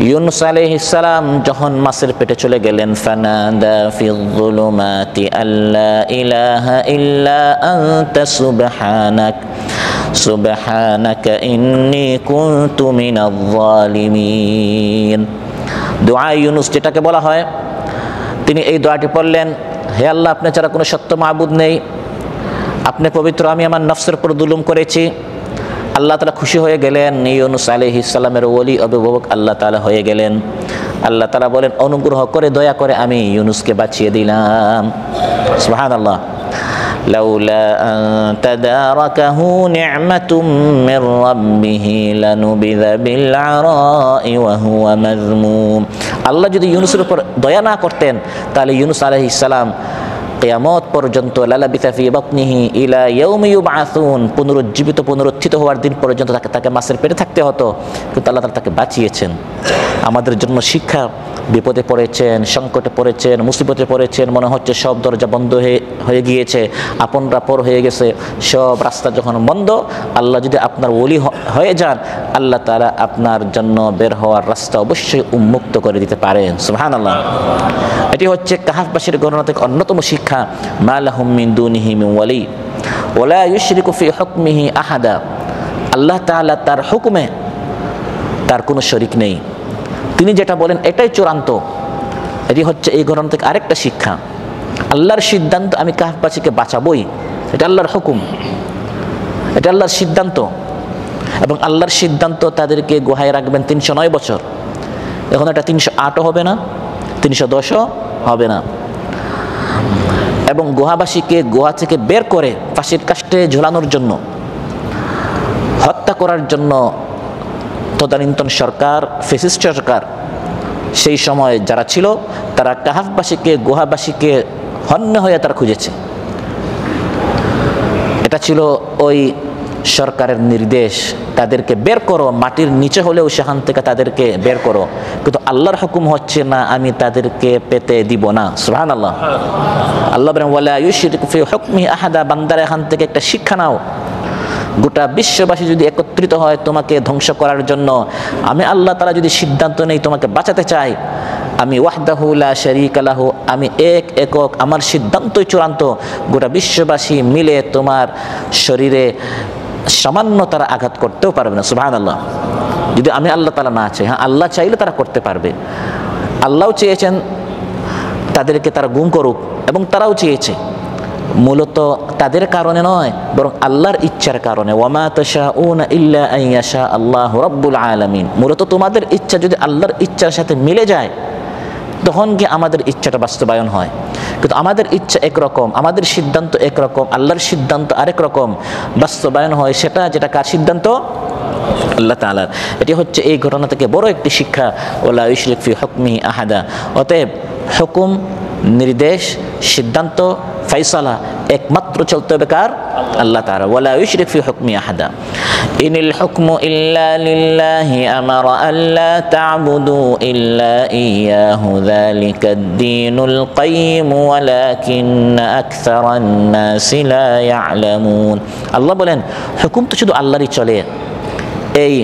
ইউনূস আলাইহিস সালাম যখন মাছের পেটে চলে গেলেন, ফানাদা ফিয যুলুমাতি আল্লা ইলাহা ইল্লা আনতা সুবহানাকা ইন্নী কুনতু মিনাজ জালিমিন। দোয়া ইউনূস যেটাকে বলা হয়, তিনি এই দোয়াটি পড়লেন, হে আল্লাহ, আপনি ছাড়া কোনো সত্য মাবুদ নেই, আপনি পবিত্র, আমি আমার নফসের উপর জুলুম করেছি। আল্লাহ তাআলা খুশি হয়ে গেলেন, ইউনূস আলাইহিস সালামের ওলি অভিভাবক আল্লাহ তাআলা হয়ে গেলেন। আল্লাহ তাআলা বলেন, অনুগ্রহ করে দয়া করে আমি ইউনূসকে বাঁচিয়ে দিলাম। সুবহানাল্লাহ। লাউলা আন তাদারাকাহু নি'মাতুম মির রাব্বিহি লানুবিযা বিল আরাই ওয়া হুয়া মাযমুম। আল্লাহ যদি ইউনূসের উপর দয়া না করতেন, তাহলে ইউনূস আলাইহিস সালাম কিয়ামত পর্যন্ত লালাবিথা ফি বাতনিহি ইলা ইয়াউমি ইউবআসুন, পুনরুজ্জীবিত পুনরুত্থিত হওয়ার দিন পর্যন্ত তাকে মাছের পেটে থাকতে হতো। কিন্তু আল্লাহ তাআলা তাকে বাঁচিয়েছেন। আমাদের জন্য শিক্ষা, বিপদে পড়েছেন, সংকটে পড়েছেন, মুসিবতে পড়েছেন, মনে হচ্ছে সব দরজা বন্ধ হয়ে গিয়েছে, আপনরা পর হয়ে গেছে, সব রাস্তা যখন বন্ধ, আল্লাহ যদি আপনার ওলি হয়ে যান, আল্লাহ তাআলা আপনার জন্য বের হওয়ার রাস্তা অবশ্যই উন্মুক্ত করে দিতে পারেন। সুবহানাল্লাহ। এটি হচ্ছে কাহাফবাসীর ঘটনা থেকে অন্যতম শিক্ষা, মা লাহুম মিন দুনিহি মিন ওয়ালি ওয়ালা ইউশরিকু ফি হুকমিহি আহাদা। আল্লাহ তাআলা তার হুকুমে তার কোনো শরিক নেই, তিনি যেটা বলেন এটাই চূড়ান্ত। এটি হচ্ছে এই ঘটনা থেকে আরেকটা শিক্ষা, আল্লাহর সিদ্ধান্ত আমি কাহাফবাসীকে বাঁচাবই, এটা আল্লাহর হুকুম, এটা আল্লাহর সিদ্ধান্ত। এবং আল্লাহর সিদ্ধান্ত তাদেরকে গুহায় রাখবেন 309 বছর। এখন এটা 308ও হবে না, 310ও হবে না। এবং গুহাবাসীকে গুহা থেকে বের করে ফাঁসির কাষ্টে ঝোলানোর জন্য, হত্যা করার জন্য তদানীন্তন সরকার, ফ্যাসিস্ট সরকার সেই সময় যারা ছিল, তারা কাহাফবাসীকে, গুহাবাসীকে হন্য হয়ে তারা খুঁজেছে। এটা ছিল ওই সরকারের নির্দেশ, তাদেরকে বের করো, মাটির নিচে হলেও সেখান থেকে তাদেরকে বের করো। কিন্তু আল্লাহর হুকুম হচ্ছে না, আমি তাদেরকে পেতে দিব না। সুবহানাল্লাহ। আল্লাহ বলেন, ওয়ালা ইউশরিকু ফি হুকমিহি আহাদা। বান্দারা এখান থেকে একটা শিক্ষা নাও, গোটা বিশ্ববাসী যদি একত্রিত হয় তোমাকে ধ্বংস করার জন্য, আমি আল্লাহ তাআলা যদি সিদ্ধান্ত নেই তোমাকে বাঁচাতে চাই, আমি ওয়াহদাহু লা শারীকা লাহু, আমি একক, আমার সিদ্ধান্তই চূড়ান্ত, গোটা বিশ্ববাসী মিলে তোমার শরীরে সামান্য তারা আঘাত করতেও পারবে না। সুবহানাল্লাহ। যদি আমি আল্লাহ তাআলা না চাই, হ্যাঁ আল্লাহ চাইলে তারা করতে পারবে। আল্লাহও চেয়েছেন তাদেরকে তারা গুম করুক, এবং তারাও চেয়েছে, মূলত তাদের কারণে নয়, বরং আল্লাহর ইচ্ছার কারণে। ওয়ামা তাশাউনা ইল্লা আন ইয়াশা আল্লাহু রাব্বুল আলামিন। মূলত তোমাদের ইচ্ছা যদি আল্লাহর ইচ্ছার সাথে মিলে যায়, তখন কি আমাদের ইচ্ছাটা বাস্তবায়ন হয়। কিন্তু আমাদের ইচ্ছা একরকম, আমাদের সিদ্ধান্ত একরকম, আল্লাহর সিদ্ধান্ত আরেক রকম, বাস্তবায়ন হয় সেটা যেটা কার সিদ্ধান্ত? আল্লাহ তাআলার। এটি হচ্ছে এই ঘটনা থেকে বড় একটি শিক্ষা, ওয়ালা ইউশরিক ফি হুকমিহি আহাদা। অতএব হুকুম, নির্দেশ, সিদ্ধান্ত, ফাইসালা একমাত্র চলতে হবে কার? আল্লাহ তাআলা। ওয়ালা ইউশরিক ফি হুকমিহি আহাদা। ইনিল হুকমু ইল্লা লিল্লাহি আমারা আল্লা তা'বুদু ইল্লা ইয়্যাহু যালিকাদ দীনুল কাইয়্যিম ওয়ালাকিন্না আকসারান নাসি লা ইয়ালামুন। আল্লাহ বলেন, হুকুম তো শুধু আল্লাহরই চলে। এই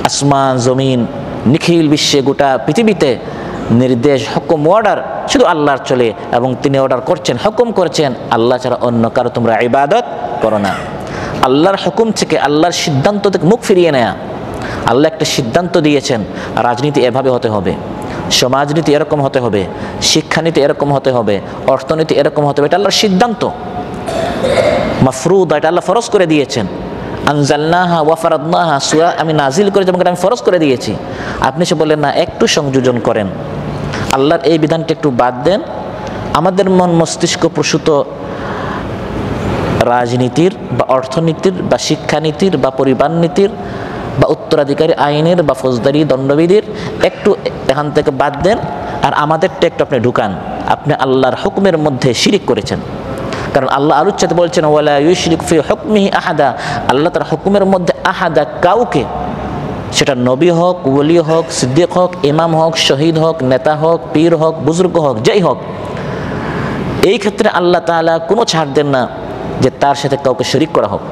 আসমান জমিন নিখিল বিশ্বে, গোটা পৃথিবীতে নির্দেশ, হুকুম, অর্ডার শুধু আল্লাহর চলে, এবং তিনি অর্ডার করছেন, হুকুম করছেন, আল্লাহ ছাড়া অন্য কারো তোমরা ইবাদত করো না। আল্লাহর হুকুম থেকে, আল্লাহর সিদ্ধান্ত থেকে মুখ ফিরিয়ে নেয়া। আল্লাহ একটা সিদ্ধান্ত দিয়েছেন, রাজনীতি এভাবে হতে হবে, সমাজনীতি এরকম হতে হবে, শিক্ষানীতি এরকম হতে হবে, অর্থনীতি এরকম হতে হবে, এটা আল্লাহর সিদ্ধান্ত মাফরুদ, এটা আল্লাহ ফরজ করে দিয়েছেন। আনজালনাহা ওয়া ফারাদনাহা, সূরা আমি নাজিল করেছি এবং আমি ফরজ করে দিয়েছি। আপনি সে বললেন না, একটু সংযোজন করেন, আল্লাহর এই বিধানটা একটু বাদ দেন, আমাদের মন মস্তিষ্ক প্রসূত রাজনীতির বা অর্থনীতির বা শিক্ষানীতির বা পরিবার নীতির বা উত্তরাধিকারী আইনের বা ফৌজদারি দণ্ডবিধির একটু এখান থেকে বাদ দেন, আর আমাদেরটা একটু আপনি ঢুকান। আপনি আল্লাহর হুকুমের মধ্যে শিরিক করেছেন। কারণ আল্লাহ আলুচ্ছাতে বলছেন ওয়ালা ইউশরিকু ফি হুকমিহি আহাদা, আল্লাহ তার হুকুমের মধ্যে আহাদা কাউকে, সেটা নবী হোক, ওলি হোক, সিদ্দিক হোক, ইমাম হোক, শহীদ হোক, নেতা হোক, পীর হোক, বুজুর্গ হোক, যেই হোক, এই ক্ষেত্রে আল্লাহ তাআলা কোনো ছাড় দেন না যে তার সাথে কাউকে শরীক করা হোক।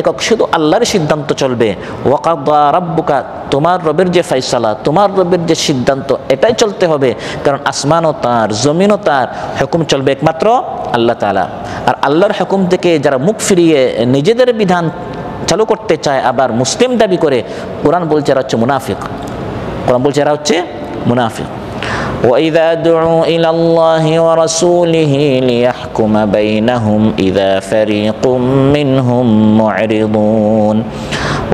একক শুধু আল্লাহর সিদ্ধান্ত চলবে। ওয়াকাদা রাব্বুকা, তোমার রবের যে ফয়সালা, তোমার রবের যে সিদ্ধান্ত, এটাই চলতে হবে। কারণ আসমানও তার, জমিনও তার, হুকুম চলবে একমাত্র আল্লাহ তাআলা। আর আল্লাহর হুকুম থেকে যারা মুখ ফিরিয়ে নিজেদের বিধান চালু করতে চায়, আবার মুসলিম দাবি করে, কোরআন বলছে এরা হচ্ছে মুনাফিক। কোরআন বলছে এরা হচ্ছে মুনাফিক। وَإِذَا دُعُوا إِلَى اللَّهِ وَرَسُولِهِ لِيَحْكُمَ بَيْنَهُمْ إِذَا فَرِيقٌ مِّنْهُمْ مُعْرِضُونَ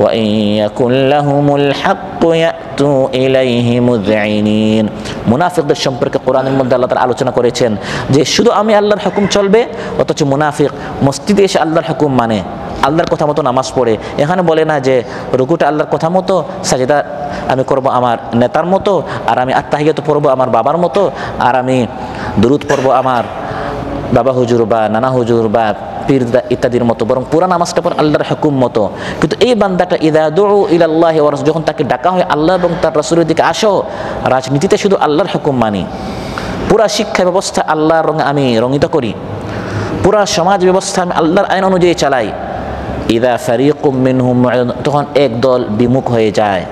وَإِنْ يَكُنْ لَهُمُ الْحَقُّ يَأْتُوا إِلَيْهِ مُذْعِنِينَ। মুনাফিকদের সম্পর্কে কোরআনের মধ্যে আল্লাহ তাআলা আলোচনা করেছেন যে শুধু আমি আল্লাহর হুকুম চলবে, অথচ মুনাফিক মসজিদে এসে আল্লাহর হুকুম মানে, আল্লাহর কথা মতো নামাজ পড়ে। এখানে বলে না যে রুকুটা আল্লাহর কথা মতো, সাজদা আমি করব আমার নেতার মতো, আর আমি আত্তাহিয়াত পড়ব আমার বাবার মতো, আর আমি দুরুদ পড়ব আমার বাবা হুজুর বা নানা হুজুর বা পীর ইত্যাদির মতো, বরং পুরা নামাজটা পর আল্লাহর হুকুম মতো। কিন্তু এই বান্দাটা ইযা দুউ ইলাল্লাহি ওয়া রাসূল, যখন তাকে ডাকা হয় আল্লাহ এবং তার রাসূলের দিকে আসো, রাজনীতিতে শুধু আল্লাহর হুকুম মানি, পুরা শিক্ষা ব্যবস্থা আল্লাহর রঙে আমি রঙিত করি, পুরা সমাজ ব্যবস্থা আমি আল্লাহর আইন অনুযায়ী চালাই, ইযা ফারিকুম মিনহুম, তখন একদল বিমুখ হয়ে যায়,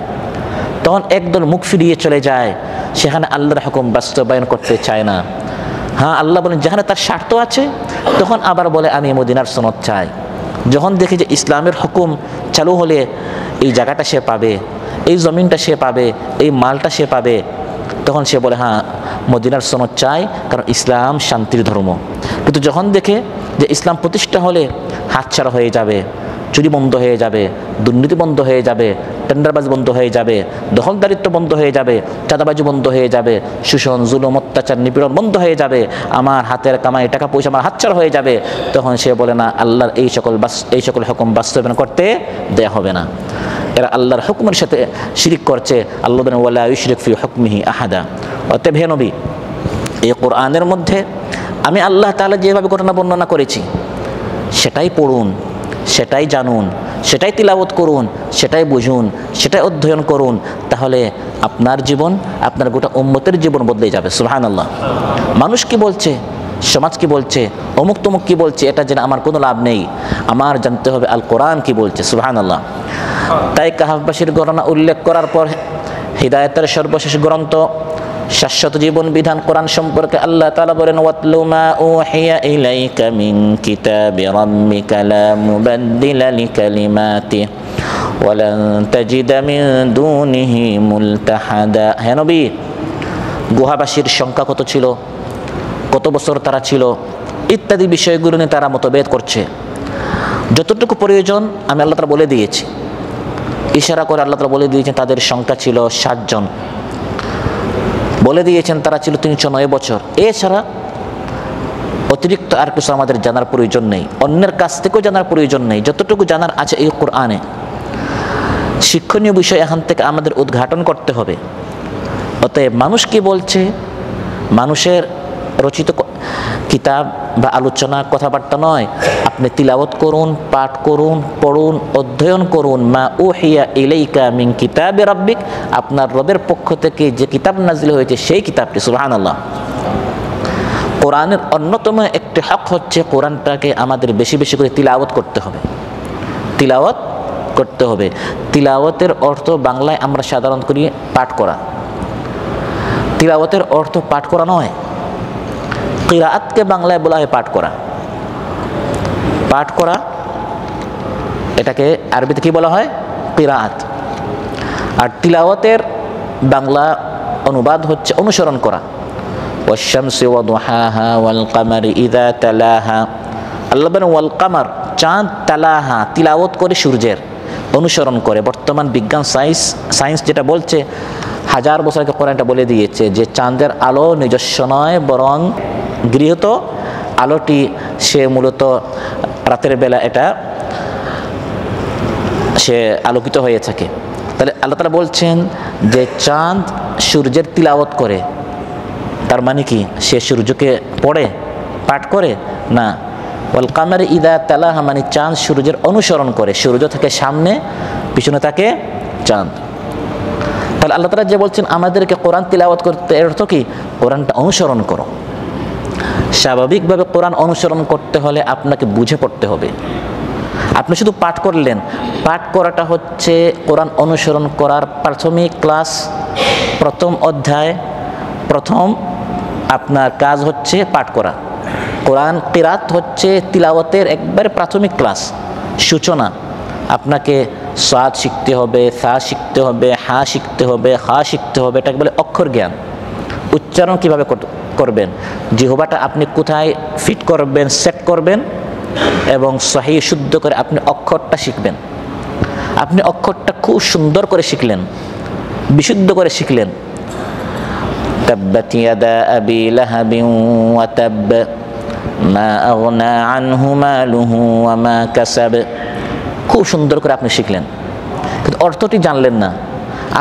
তখন একদল মুখ ফিরিয়ে চলে যায়, সেখানে আল্লাহর হুকুম বাস্তবায়ন করতে চায় না। হ্যাঁ, আল্লাহ বলেন যেখানে তার স্বার্থ আছে, তখন আবার বলে আমি মদিনার সনদ চাই। যখন দেখে যে ইসলামের হুকুম চালু হলে এই জায়গাটা সে পাবে, এই জমিনটা সে পাবে, এই মালটা সে পাবে, তখন সে বলে হ্যাঁ মদিনার সনদ চাই, কারণ ইসলাম শান্তির ধর্ম। কিন্তু যখন দেখে যে ইসলাম প্রতিষ্ঠা হলে হাতছাড়া হয়ে যাবে, চুরি বন্ধ হয়ে যাবে, দুর্নীতি বন্ধ হয়ে যাবে, টেন্ডারবাজি বন্ধ হয়ে যাবে, দখলদারিত্ব বন্ধ হয়ে যাবে, চাঁদাবাজি বন্ধ হয়ে যাবে, শোষণ, জুলুম, অত্যাচার, নিপীড়ন বন্ধ হয়ে যাবে, আমার হাতের কামাই টাকা পয়সা আমার হাতছাড়া হয়ে যাবে, তখন সে বলে না আল্লাহর এই সকল হুকুম বাস্তবায়ন করতে দেয়া হবে না। এরা আল্লাহর হুকুমের সাথে শিরিক করছে। আল্লাহ বলেন ওয়ালা ইউশরিক ফি হুকমিহি আহাদা। অতএব হে নবী, এই কোরআনের মধ্যে আমি আল্লাহ তাআলা যেভাবে ঘটনা বর্ণনা করেছি সেটাই পড়ুন, সেটাই জানুন, সেটাই তিলাওয়াত করুন, সেটাই বুঝুন, সেটাই অধ্যয়ন করুন, তাহলে আপনার জীবন, আপনার গোটা উম্মতের জীবন বদলে যাবে। সুবহানাল্লাহ। মানুষ কি বলছে, সমাজ কি বলছে, অমুক তমুক কি বলছে, এটা জেনে আমার কোনো লাভ নেই। আমার জানতে হবে আল কোরআন কি বলছে। সুবহানাল্লাহ। তাই কাহাফবাসীর ঘটনা উল্লেখ করার পর হিদায়াতের সর্বশেষ গ্রন্থ শাশ্বত জীবন বিধান কোরআন সম্পর্কে আল্লাহ তাআলা বলেন ওয়াতলু মা উহিয়া ইলাইকা মিন কিতাবি রাব্বিকা লা মুবাদদিলা লিকালিমাতিহি ওয়া লান তাজিদা মিন দুনিহি মুলতাহাদা। হে নবী, গুহাবাসীর সংখ্যা কত ছিল, কত বছর তারা ছিল, ইত্যাদি বিষয়গুলো নিয়ে তারা মতভেদ করছে। যতটুকু প্রয়োজন আমি আল্লাহ তাআলা বলে দিয়েছি। ইশারা করে আল্লাহ তাআলা বলে দিয়েছেন তাদের সংখ্যা ছিল 60 জন, বলে দিয়েছেন তারা ছিল 309 বছর। এছাড়া অতিরিক্ত আর কিছু আমাদের জানার প্রয়োজন নেই, অন্যের কাছ থেকেও জানার প্রয়োজন নেই। যতটুকু জানার আছে এই কোরআনে, শিক্ষণীয় বিষয় এখান থেকে আমাদের উদ্ঘাটন করতে হবে। অতএব মানুষ কি বলছে, মানুষের রচিত কিতাব বা আলোচনা কথাবার্তা নয়, আপনি তিলাওয়াত করুন, পাঠ করুন, পড়ুন, অধ্যয়ন করুন। মা উহিয়া ইলাইকা মিন কিতাবি রাব্বিক, আপনার রবের পক্ষ থেকে যে কিতাব নাজিল হয়েছে সেই কিতাবটি। সুবহানাল্লাহ। কোরআনের অন্যতম একটি হক হচ্ছে কোরআনটাকে আমাদের বেশি বেশি করে তিলাওয়াত করতে হবে, তিলাওয়াত করতে হবে। তিলাওয়াতের অর্থ বাংলায় আমরা সাধারণত করি পাঠ করা। তিলাওয়াতের অর্থ পাঠ করা নয়, কিরাআতকে বাংলায় বলা হয় পাঠ করা। পাঠ করা এটাকে আরবিতে কি বলা হয়? কিরাআত। আর তিলাওয়াতের বাংলা অনুবাদ হচ্ছে অনুসরণ করা। ওয়াশ-শামসি ওয়া দুহাহা ওয়াল কামারি ইযা তালাহা। আল্লাহ বলেন ওয়াল কামার, চাঁদ, তালাহা তিলাওয়াত করে সূর্যের, অনুসরণ করে। বর্তমান বিজ্ঞান সায়েন্স যেটা বলছে হাজার বছর আগে কোরআনটা বলে দিয়েছে যে চাঁদের আলো নিজস্ব নয়, বরং গৃহীত আলোটি সে মূলত রাতের বেলা এটা সে আলোকিত হয়ে থাকে। তাহলে আল্লাহ তাআলা বলছেন যে চাঁদ সূর্যের তিলাওয়াত করে, তার মানে কি সে সূর্যকে পড়ে পাঠ করে না। ওয়াল কামারি ইদা তালাহা, মানে চাঁদ সূর্যের অনুসরণ করে, সূর্য থাকে সামনে, পিছনে থাকে চাঁদ। তাহলে আল্লাহ তাআলা যে বলছেন আমাদেরকে কোরআন তিলাওয়াত করতে, এর অর্থ কি? কোরআনটা অনুসরণ করো। স্বাভাবিকভাবে কোরআন অনুসরণ করতে হলে আপনাকে বুঝে পড়তে হবে। আপনি শুধু পাঠ করলেন, পাঠ করাটা হচ্ছে কোরআন অনুসরণ করার প্রাথমিক ক্লাস, প্রথম অধ্যায়, প্রথম আপনার কাজ হচ্ছে পাঠ করা। কোরআন কিরাত হচ্ছে তিলাওয়াতের একবারে প্রাথমিক ক্লাস, সূচনা। আপনাকে সাদ শিখতে হবে, সা শিখতে হবে, হা শিখতে হবে, হা শিখতে হবে। এটাকে বলে অক্ষর জ্ঞান। উচ্চারণ কীভাবে করবেন, জিহ্বাটা আপনি কোথায় ফিট করবেন, সেট করবেন, এবং সহি শুদ্ধ করে আপনি অক্ষরটা শিখবেন। আপনি অক্ষরটা খুব সুন্দর করে শিখলেন, বিশুদ্ধ করে শিখলেন। তাব্বাত ইয়াদা আবি লাহাবিন ওয়া তাব মা আগনা আনহু মালুহু ওয়া মা কাসাব। খুব সুন্দর করে আপনি শিখলেন, কিন্তু অর্থটি জানলেন না।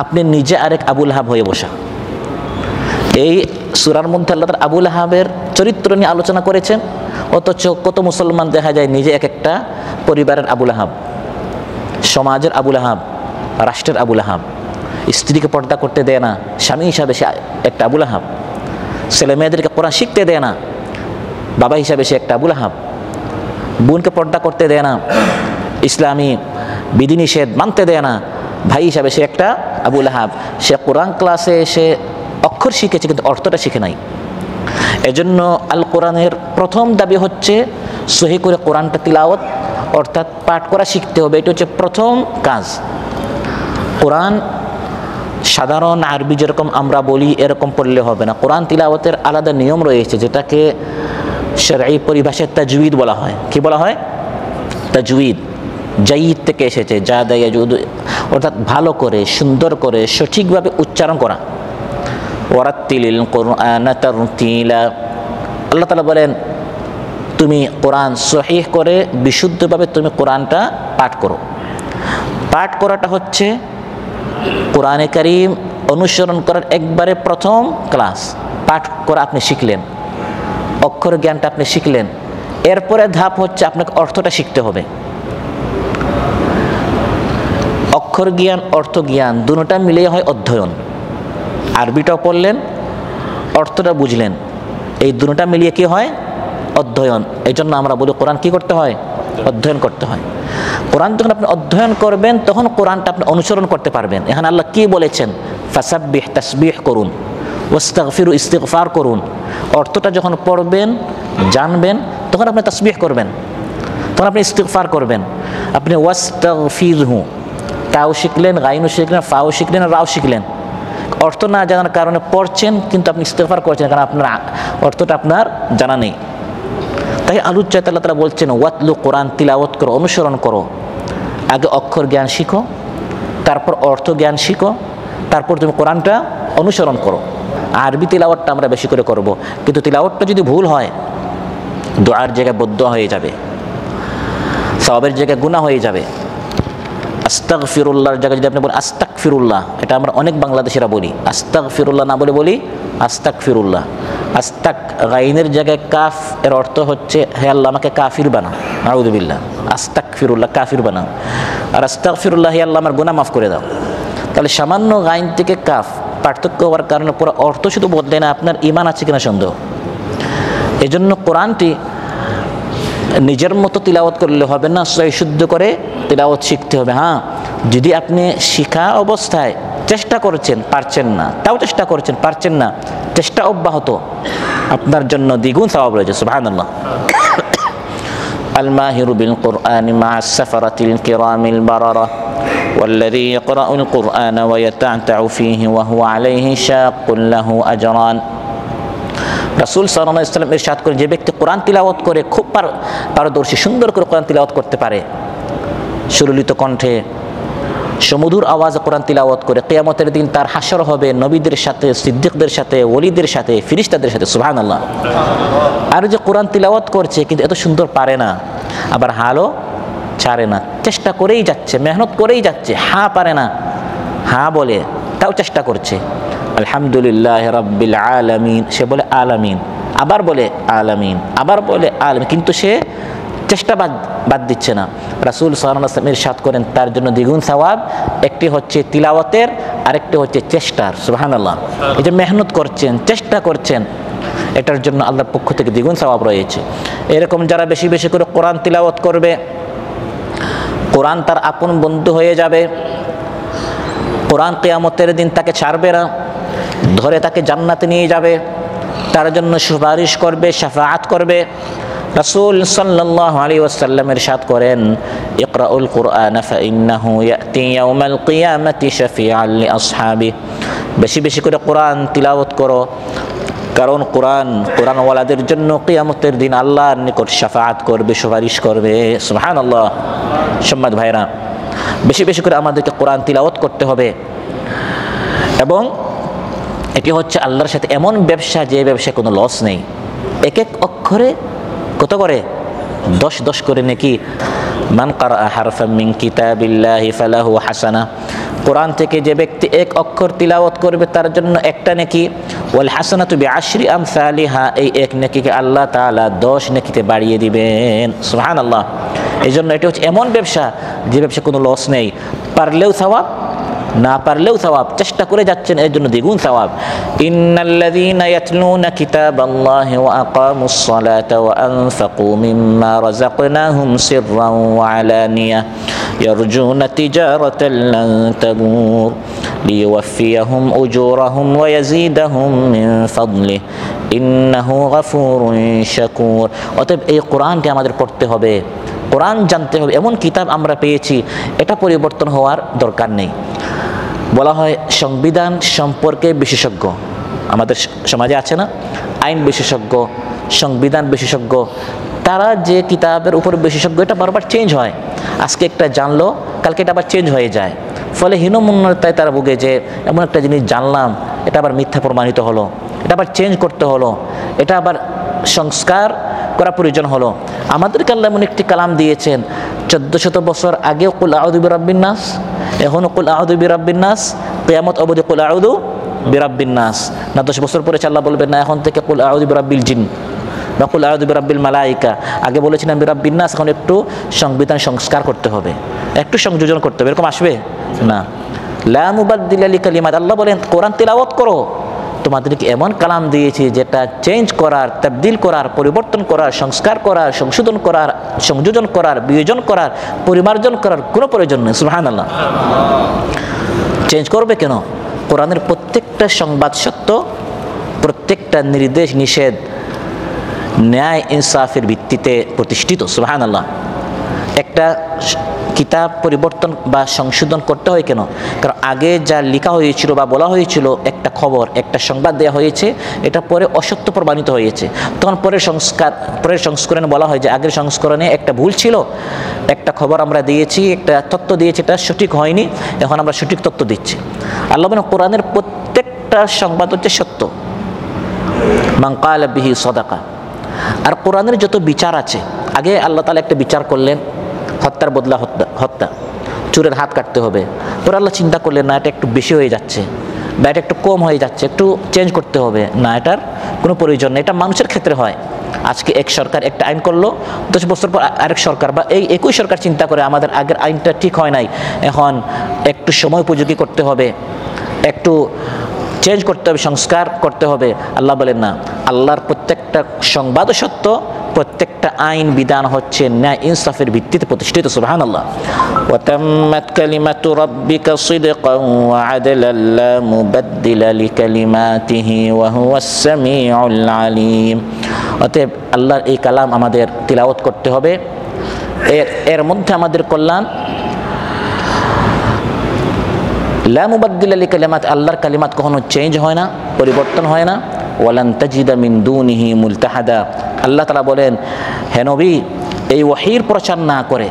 আপনি নিজে আরেক আবু লাহাব হয়ে বসা। এই সূরার মধ্যে আল্লাহ তাআলা আবু লাহাবের চরিত্র নিয়ে আলোচনা করেছেন, অথচ কত মুসলমান দেখা যায় নিজে এক একটা পরিবারের আবু লাহাব, সমাজের আবু লাহাব, রাষ্ট্রের আবু লাহাব। স্ত্রীকে পর্দা করতে দেয় না, স্বামী হিসাবে সে একটা আবু লাহাব। ছেলে মেয়েদেরকে কোরআন শিখতে দেয় না, বাবা হিসাবে সে একটা আবু লাহাব। বোনকে পর্দা করতে দেয় না, ইসলামী বিধিনিষেধ মানতে দেয় না, ভাই হিসাবে সে একটা আবু লাহাব। সে কোরআন ক্লাসে সে অক্ষর শিখেছে কিন্তু অর্থটা শিখে নাই। এজন্য আল কোরআনের প্রথম দাবি হচ্ছে সহি করে কোরআনটা তিলাওয়াত, অর্থাৎ পাঠ করা শিখতে হবে। এটা হচ্ছে প্রথম কাজ। কোরআন সাধারণ আরবি যেরকম আমরা বলি এরকম পড়লে হবে না। কোরআন তিলাওয়াতের আলাদা নিয়ম রয়েছে, যেটাকে শরঈ পরিভাষায় তাজউইদ বলা হয়। কি বলা হয়? তাজউইদ। জাইদ থেকে এসেছে, জাদা ইয়াজুদ, অর্থাৎ ভালো করে, সুন্দর করে, সঠিকভাবে উচ্চারণ করা। ওয়ারাত্তিলিল কুরআনা তারতিলা। আল্লাহ তাআলা বলেন তুমি কোরআন সহিহ করে বিশুদ্ধভাবে তুমি কোরআনটা পাঠ করো। পাঠ করাটা হচ্ছে কোরআনে কারীম অনুসরণ করার একবারে প্রথম ক্লাস। পাঠ করা আপনি শিখলেন, অক্ষর জ্ঞানটা আপনি শিখলেন, এরপরে ধাপ হচ্ছে আপনাকে অর্থটা শিখতে হবে। অক্ষর জ্ঞান, অর্থ জ্ঞান দুটোটা মিলিয়ে হয় অধ্যয়ন। আরবিটাও পড়লেন, অর্থটা বুঝলেন, এই দুটোটা মিলিয়ে কি হয়? অধ্যয়ন। এই জন্য আমরা বলি কোরআন কি করতে হয়? অধ্যয়ন করতে হয়। কোরআন যখন আপনি অধ্যয়ন করবেন তখন কোরআনটা আপনি অনুসরণ করতে পারবেন। এখানে আল্লাহ কি বলেছেন? ফাসাব্বিহ, তাসবিহ করুন, ওয়াস্তাগফিরু, ইস্তিগফার করুন। অর্থটা যখন পড়বেন, জানবেন, তখন আপনি তাসবিহ করবেন, তখন আপনি ইস্তিগফার করবেন। আপনি ওয়াস্তাগফিরহু, তাও শিখলেন, গাইনও শিখলেন, ফাও শিখলেন, রাও শিখলেন। অর্থ না জানার কারণে পড়ছেন কিন্তু আপনি ইস্তিগফার করছেন, কারণ আপনার অর্থটা আপনার জানা নেই। তাই আল্লাহ তাআলা বলছেন ওয়াতলু, কোরআন তিলাওয়াত করো, অনুসরণ করো। আগে অক্ষর জ্ঞান শিখো, তারপর অর্থ জ্ঞান শিখো, তারপর তুমি কোরআনটা অনুসরণ করো। আরবি তিলাওয়াতটা আমরা বেশি করে করব, কিন্তু তিলাওয়াতটা যদি ভুল হয় দোয়ার জায়গায় বদদোয়া হয়ে যাবে, সওয়াবের জায়গায় গুনাহ হয়ে যাবে। আস্তাগফিরুল্লাহর জায়গায় যদি আপনি বলেন আস্তাগফিরুল্লাহ, এটা আমরা অনেক বাংলাদেশিরা বলি, আস্তাগফিরুল্লাহ না বলে বলি আস্তাগফিরুল্লাহ। আস্তাক, গাইনের জায়গায় কাফ, এর অর্থ হচ্ছে হে আল্লাহ আমাকে কাফির বানাও, আউযুবিল্লাহ। আস্তাগফিরুল্লাহ, কাফির বানাও। আর আস্তাগফিরুল্লাহ, হে আল্লাহ আমার গুনাহ মাফ করে দাও। তাহলে সামান্য গাইন থেকে কাফ পার্থক্য হওয়ার কারণে পুরো অর্থ শুধু বদলে না, আপনার ঈমান আছে কিনা সন্দেহ। এজন্য কোরআনটি নিজের মতো তিলাওয়াত করলে হবে না, সহি শুদ্ধ করে তিলাওয়াত শিখতে হবে। হ্যাঁ, যদি আপনি শিখা অবস্থায় চেষ্টা করছেন, পারছেন না, তাও চেষ্টা করছেন, পারছেন না, চেষ্টা অব্যাহত, আপনার জন্য দ্বিগুণ সওয়াব রয়েছে। সুবহানাল্লাহ। আল মাহিরু বিল কুরআনি মা'আস সাফারাতিল কিরামিল বারারা ওয়াল্লাযী ইয়াকরাউল কুরআনা ওয়া ইয়াতা'তা'উ ফীহি ওয়া হুয়া আলাইহি শাক্কুন লাহু আজরান। রাসূল সাল্লাল্লাহু আলাইহি ওয়াসাল্লাম ইরশাদ করেন, যে ব্যক্তি কোরআন তিলাওয়াত করে খুব পারদর্শী, সুন্দর করে কোরআন তিলাওয়াত করতে পারে, সুললিত কণ্ঠে, সুমধুর আওয়াজে কোরআন তিলাওয়াত করে, কিয়ামতের দিন তার হাসর হবে নবীদের সাথে, সিদ্দিকদের সাথে, ওলিদের সাথে, ফেরেশতাদের সাথে। সুবহানাল্লাহ। আর যে কোরআন তিলাওয়াত করছে কিন্তু এত সুন্দর পারে না, আবার হালও ছাড়ে না, চেষ্টা করেই যাচ্ছে, মেহনত করেই যাচ্ছে, পারে না, বলে তাও চেষ্টা করছে। আলহামদুলিল্লাহ রাব্বিল আলামিন, সে বলে আলামিন, আবার বলে আলামিন, আবার বলে আলামিন, কিন্তু সে চেষ্টা বাদ দিচ্ছে না। রাসূল সাল্লাল্লাহু আলাইহি ওয়াসাল্লাম ইরশাদ করেন তার জন্য দ্বিগুণ সওয়াব, একটি হচ্ছে তিলাওয়াতের, আরেকটি হচ্ছে চেষ্টার। সুবহানাল্লাহ। এই যে মেহনত করছেন, চেষ্টা করছেন, এটার জন্য আল্লাহর পক্ষ থেকে দ্বিগুণ সওয়াব রয়েছে। এরকম যারা বেশি বেশি করে কোরআন তিলাওয়াত করবে, কোরআন তার আপন বন্ধু হয়ে যাবে। কোরআন কিয়ামতের দিন তাকে ছাড়বে না, ধরে তাকে জান্নাতে নিয়ে যাবে, তার জন্য সুপারিশ করবে, শাফাআত করবে। রাসূল সাল্লাল্লাহু আলাইহি ওয়াসাল্লাম ইরশাদ করেন, ইকরাউল কুরআন ফাইন্নাহু ইয়াতি ইয়াউমাল কিয়ামাতি শাফিআন লিআসহাবি। বেশি বেশি করে কোরআন তিলাওয়াত করো, কারণ কোরআনওয়ালাদের জন্য কিয়ামতের দিন আল্লাহর নিকট শাফাআত করবে, সুপারিশ করবে। সুবহানাল্লাহ। সম্মানিত ভাইরা, বেশি বেশি করে আমাদেরকে কোরআন তিলাওয়াত করতে হবে, এবং এটি হচ্ছে আল্লাহর সাথে এমন ব্যবসা যে ব্যবসায় কোনো লস নেই। এক এক অক্ষরে কত করে? 10 করে নেকি। মান ক্বারা হারফাম মিন কিতাবিল্লাহি ফালাহু হাসানা। কোরআন থেকে যে ব্যক্তি এক অক্ষর তিলাওয়াত করবে তার জন্য একটা নেকি। ওয়াল হাসানাতু বিআশরি আমসালিহা, এই এক নেকিকে আল্লাহ তাআলা 10 নেকিতে বাড়িয়ে দিবেন। সুবহানাল্লাহ। এই জন্য এটি হচ্ছে এমন ব্যবসা যে ব্যবসা কোনো লস নেই। পারলেও সওয়াব, না পারলেও সওয়াব, চেষ্টা করে যাচ্ছেন এর জন্য দ্বিগুণ সওয়াব। ইন্নাল্লাযীনা ইয়াতলুনা কিতাবাল্লাহি ওয়া আকামুস সালাতা ওয়া আনফাকু মিম্মা রাযাকনাহুম সিররান ওয়া আলানিয়া ইয়ারজুনা তিজারাতান লান তাবুর লিইওয়াফিয়াহুম উজুরাহুম ওয়া ইয়াজিদাহুম মিন ফাদলিহি ইন্নাহু গফুরুন শাকুর। অতএব এই কোরআনকে আমাদের পড়তে হবে, কোরআন জানতে হবে। এমন কিতাব আমরা পেয়েছি, এটা পরিবর্তন হওয়ার দরকার নেই। বলা হয় সংবিধান সম্পর্কে বিশেষজ্ঞ, আমাদের সমাজে আছে না, আইন বিশেষজ্ঞ, সংবিধান বিশেষজ্ঞ, তারা যে কিতাবের উপর বিশেষজ্ঞ, এটা বারবার চেঞ্জ হয়। আজকে একটা জানলো, কালকে এটা আবার চেঞ্জ হয়ে যায়। ফলে হীনমন্যতায় তারা ভুগে যে এমন একটা জিনিস জানলাম, এটা আবার মিথ্যা প্রমাণিত হলো, এটা আবার চেঞ্জ করতে হলো, এটা আবার সংস্কার করা প্রয়োজন হলো। আমাদেরকে আল্লাহ এমন একটি কালাম দিয়েছেন, 1400 বছর আগেও কুল আউযু বিরাব্বিন নাস, এখনও কুল আউযু বিরাব্বিন নাস, কিয়ামত অবধি কুল আউযু বিরাব্বিন নাস। না 10 বছর পরে আল্লাহ বলবেন না এখন থেকে কুল আউযু বিরাব্বিল জিন বা কুল আউযু বিরাব্বিল মালাইকা। আগে বলেছিলাম বিরাব্বিন নাস, এখন একটু সংবিধান সংস্কার করতে হবে, একটু সংযোজন করতে হবে, এরকম আসবে না। লা মুবাদদিলা লিকালিমাত, আল্লাহ বলেন কোরআন তিলাওয়াত করো, তোমাদেরকে এমন কালাম দিয়েছি যেটা চেঞ্জ করার, তাবদিল করার, পরিবর্তন করার, সংস্কার করার, সংশোধন করার, সংযোজন করার, বিয়োজন করার, পরিমার্জন করার কোনো প্রয়োজন নেই। সুবহানাল্লাহ। চেঞ্জ করবে কেন? কোরআনের প্রত্যেকটা সংবাদ সত্য, প্রত্যেকটা নির্দেশ নিষেধ ন্যায় ইনসাফের ভিত্তিতে প্রতিষ্ঠিত। সুবহানাল্লাহ। একটা কিতাব পরিবর্তন বা সংশোধন করতে হয় কেন? কারণ আগে যা লেখা হয়েছিল বা বলা হয়েছিল, একটা খবর, একটা সংবাদ দেওয়া হয়েছে, এটা পরে অসত্য প্রমাণিত হয়েছে, তখন পরের সংস্করণে বলা হয় যে আগের সংস্করণে একটা ভুল ছিল, একটা খবর আমরা দিয়েছি, একটা তথ্য দিয়েছি, এটা সঠিক হয়নি, এখন আমরা সঠিক তথ্য দিচ্ছি। আল্লাহ বলেন কোরআনের প্রত্যেকটা সংবাদ হচ্ছে সত্য। মান ক্বালা বিহি সাদাকা। আর কোরআনের যত বিচার আছে, আগে আল্লাহ তাআলা একটা বিচার করলেন, হত্যার বদলা হত্যা, চোরের হাত কাটতে হবে। পরে আল্লাহ চিন্তা করলেন না, এটা একটু বেশি হয়ে যাচ্ছে বা এটা একটু কম হয়ে যাচ্ছে, একটু চেঞ্জ করতে হবে, না এটার কোনো প্রয়োজন নেই। এটা মানুষের ক্ষেত্রে হয়। আজকে এক সরকার একটা আইন করলো, 10 বছর পর আরেক সরকার বা এই একই সরকার চিন্তা করে আমাদের আগের আইনটা ঠিক হয় নাই, এখন একটু সময় উপযোগী করতে হবে, একটু চেঞ্জ করতে হবে, সংস্কার করতে হবে। আল্লাহ বলেন না, আল্লাহর প্রত্যেকটা সংবাদ সত্য, প্রত্যেকটা আইন বিধান হচ্ছে ন্যায় ইনসাফের ভিত্তিতে প্রতিষ্ঠিত। সুবহানাল্লাহ। ওয়া তাম্মাত কালিমাতু রাব্বিকা সিদকান ওয়া আদলান লা মুবাদদিলা লিকালিমাতিহি ওয়া হুয়াস সামিউল আলিম। অতএব আল্লাহর এই কালাম আমাদের তিলাওয়াত করতে হবে। এর মধ্যে আমাদের কল্যাণ, লা মুবাদদিলা লিকালিমাত, আল্লাহর কালিমাত কখনো চেঞ্জ হয় না, পরিবর্তন হয় না। ওয়ালান তাজিদা মিন দুনিহি মুলতাহাদা। আল্লাহ তাআলা বলেন, হে নবী, এই ওহীর প্রচার না করে,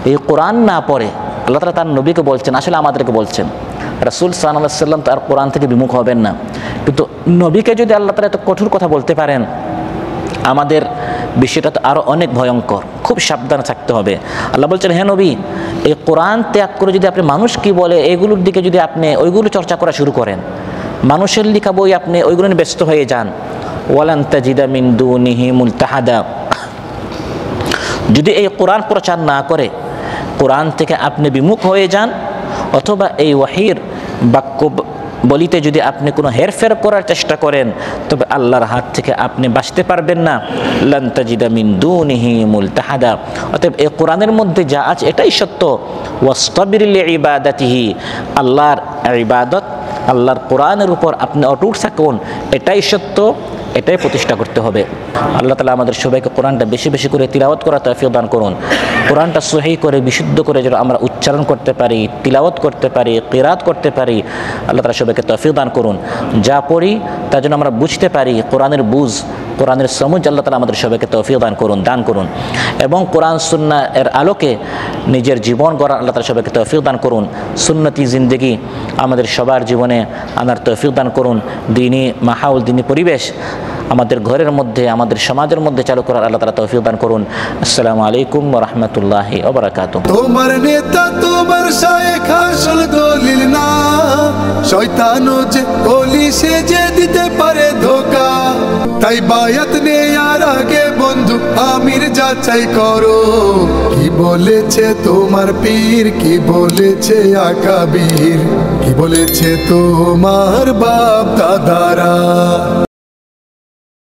এই কোরআন না পড়ে আল্লাহ তাআলা তার নবীকে বলছেন, আসলে আমাদেরকে বলছেন। রাসূল সাল্লাল্লাহু আলাইহি ওয়াসাল্লাম তার কোরআন থেকে বিমুখ হবেন না, কিন্তু নবীকে যদি আল্লাহ তাআলা এত কঠোর কথা বলতে পারেন, আমাদের বিষয়টা তো আরও অনেক ভয়ঙ্কর, খুব সাবধানে থাকতে হবে। আল্লাহ বলছেন, হে নবী, এই কোরআন ত্যাগ করে যদি আপনি মানুষ কি বলে এগুলোর দিকে যদি আপনি ওইগুলো চর্চা করা শুরু করেন, মানুষের লেখা বই আপনি ওইগুলো নিয়ে ব্যস্ত হয়ে যান, ওয়ালান তাজিদা মিন দুনিহি মুলতাহাদা, যদি এই কোরআন প্রচার না করে কোরআন থেকে আপনি বিমুখ হয়ে যান, অথবা এই ওয়াহির বাক্য বলিতে যদি আপনি কোনো হেরফের করার চেষ্টা করেন, তবে আল্লাহর হাত থেকে আপনি বাঁচতে পারবেন না। লান তাজিদা মিন দুনিহি মুলতাহাদা, অতএব এই কোরআনের মধ্যে যা আছে এটাই সত্য। ওয়াসতাবির লিইবাদাতিহি, আল্লাহর ইবাদত, আল্লাহর কোরআনের উপর আপনি অটুট থাকুন, এটাই সত্য, এটাই প্রতিষ্ঠা করতে হবে। আল্লাহ তাআলা আমাদের সবাইকে কোরআনটা বেশি বেশি করে তিলাওয়াত করার তৌফিক দান করুন। কোরআনটা সহিহ করে বিশুদ্ধ করে যেন আমরা উচ্চারণ করতে পারি, তিলাওয়াত করতে পারি, কিরাত করতে পারি, আল্লাহ তাআলা সবাইকে তৌফিক দান করুন। যা পড়ি তা যেন আমরা বুঝতে পারি, কোরআনের বুঝ, কোরআনের সমুজ আল্লাহ তাআলা আমাদের সবাইকে তৌফিক দান করুন এবং কোরআন সুন্নাহ এর আলোকে নিজের জীবন গড়ার আল্লাহ তাআলা সবাইকে তৌফিক দান করুন। সুন্নতি জিন্দেগি আমাদের সবার জীবনে আনার তৌফিক দান করুন। দ্বীনি মাহৌল, দ্বীনি পরিবেশ আমাদের ঘরের মধ্যে, আমাদের সমাজের মধ্যে চালু করার আল্লাহ তাআলা তৌফিক দান করুন। আসসালামু আলাইকুম ওয়া রাহমাতুল্লাহি ওয়া বারাকাতুহু। তোমার নেতা তোমার শায়েখ আসল দলিল না, শয়তানও যে ওলি সে যে দিতে পারে ধোকা। তাই বায়াত নেয়ার আগে বন্ধু আমির যাচাই করো, কি বলেছে তোমার পীর, কি বলেছে আকাবির, কি বলেছে তোমার বাপ দাদারা।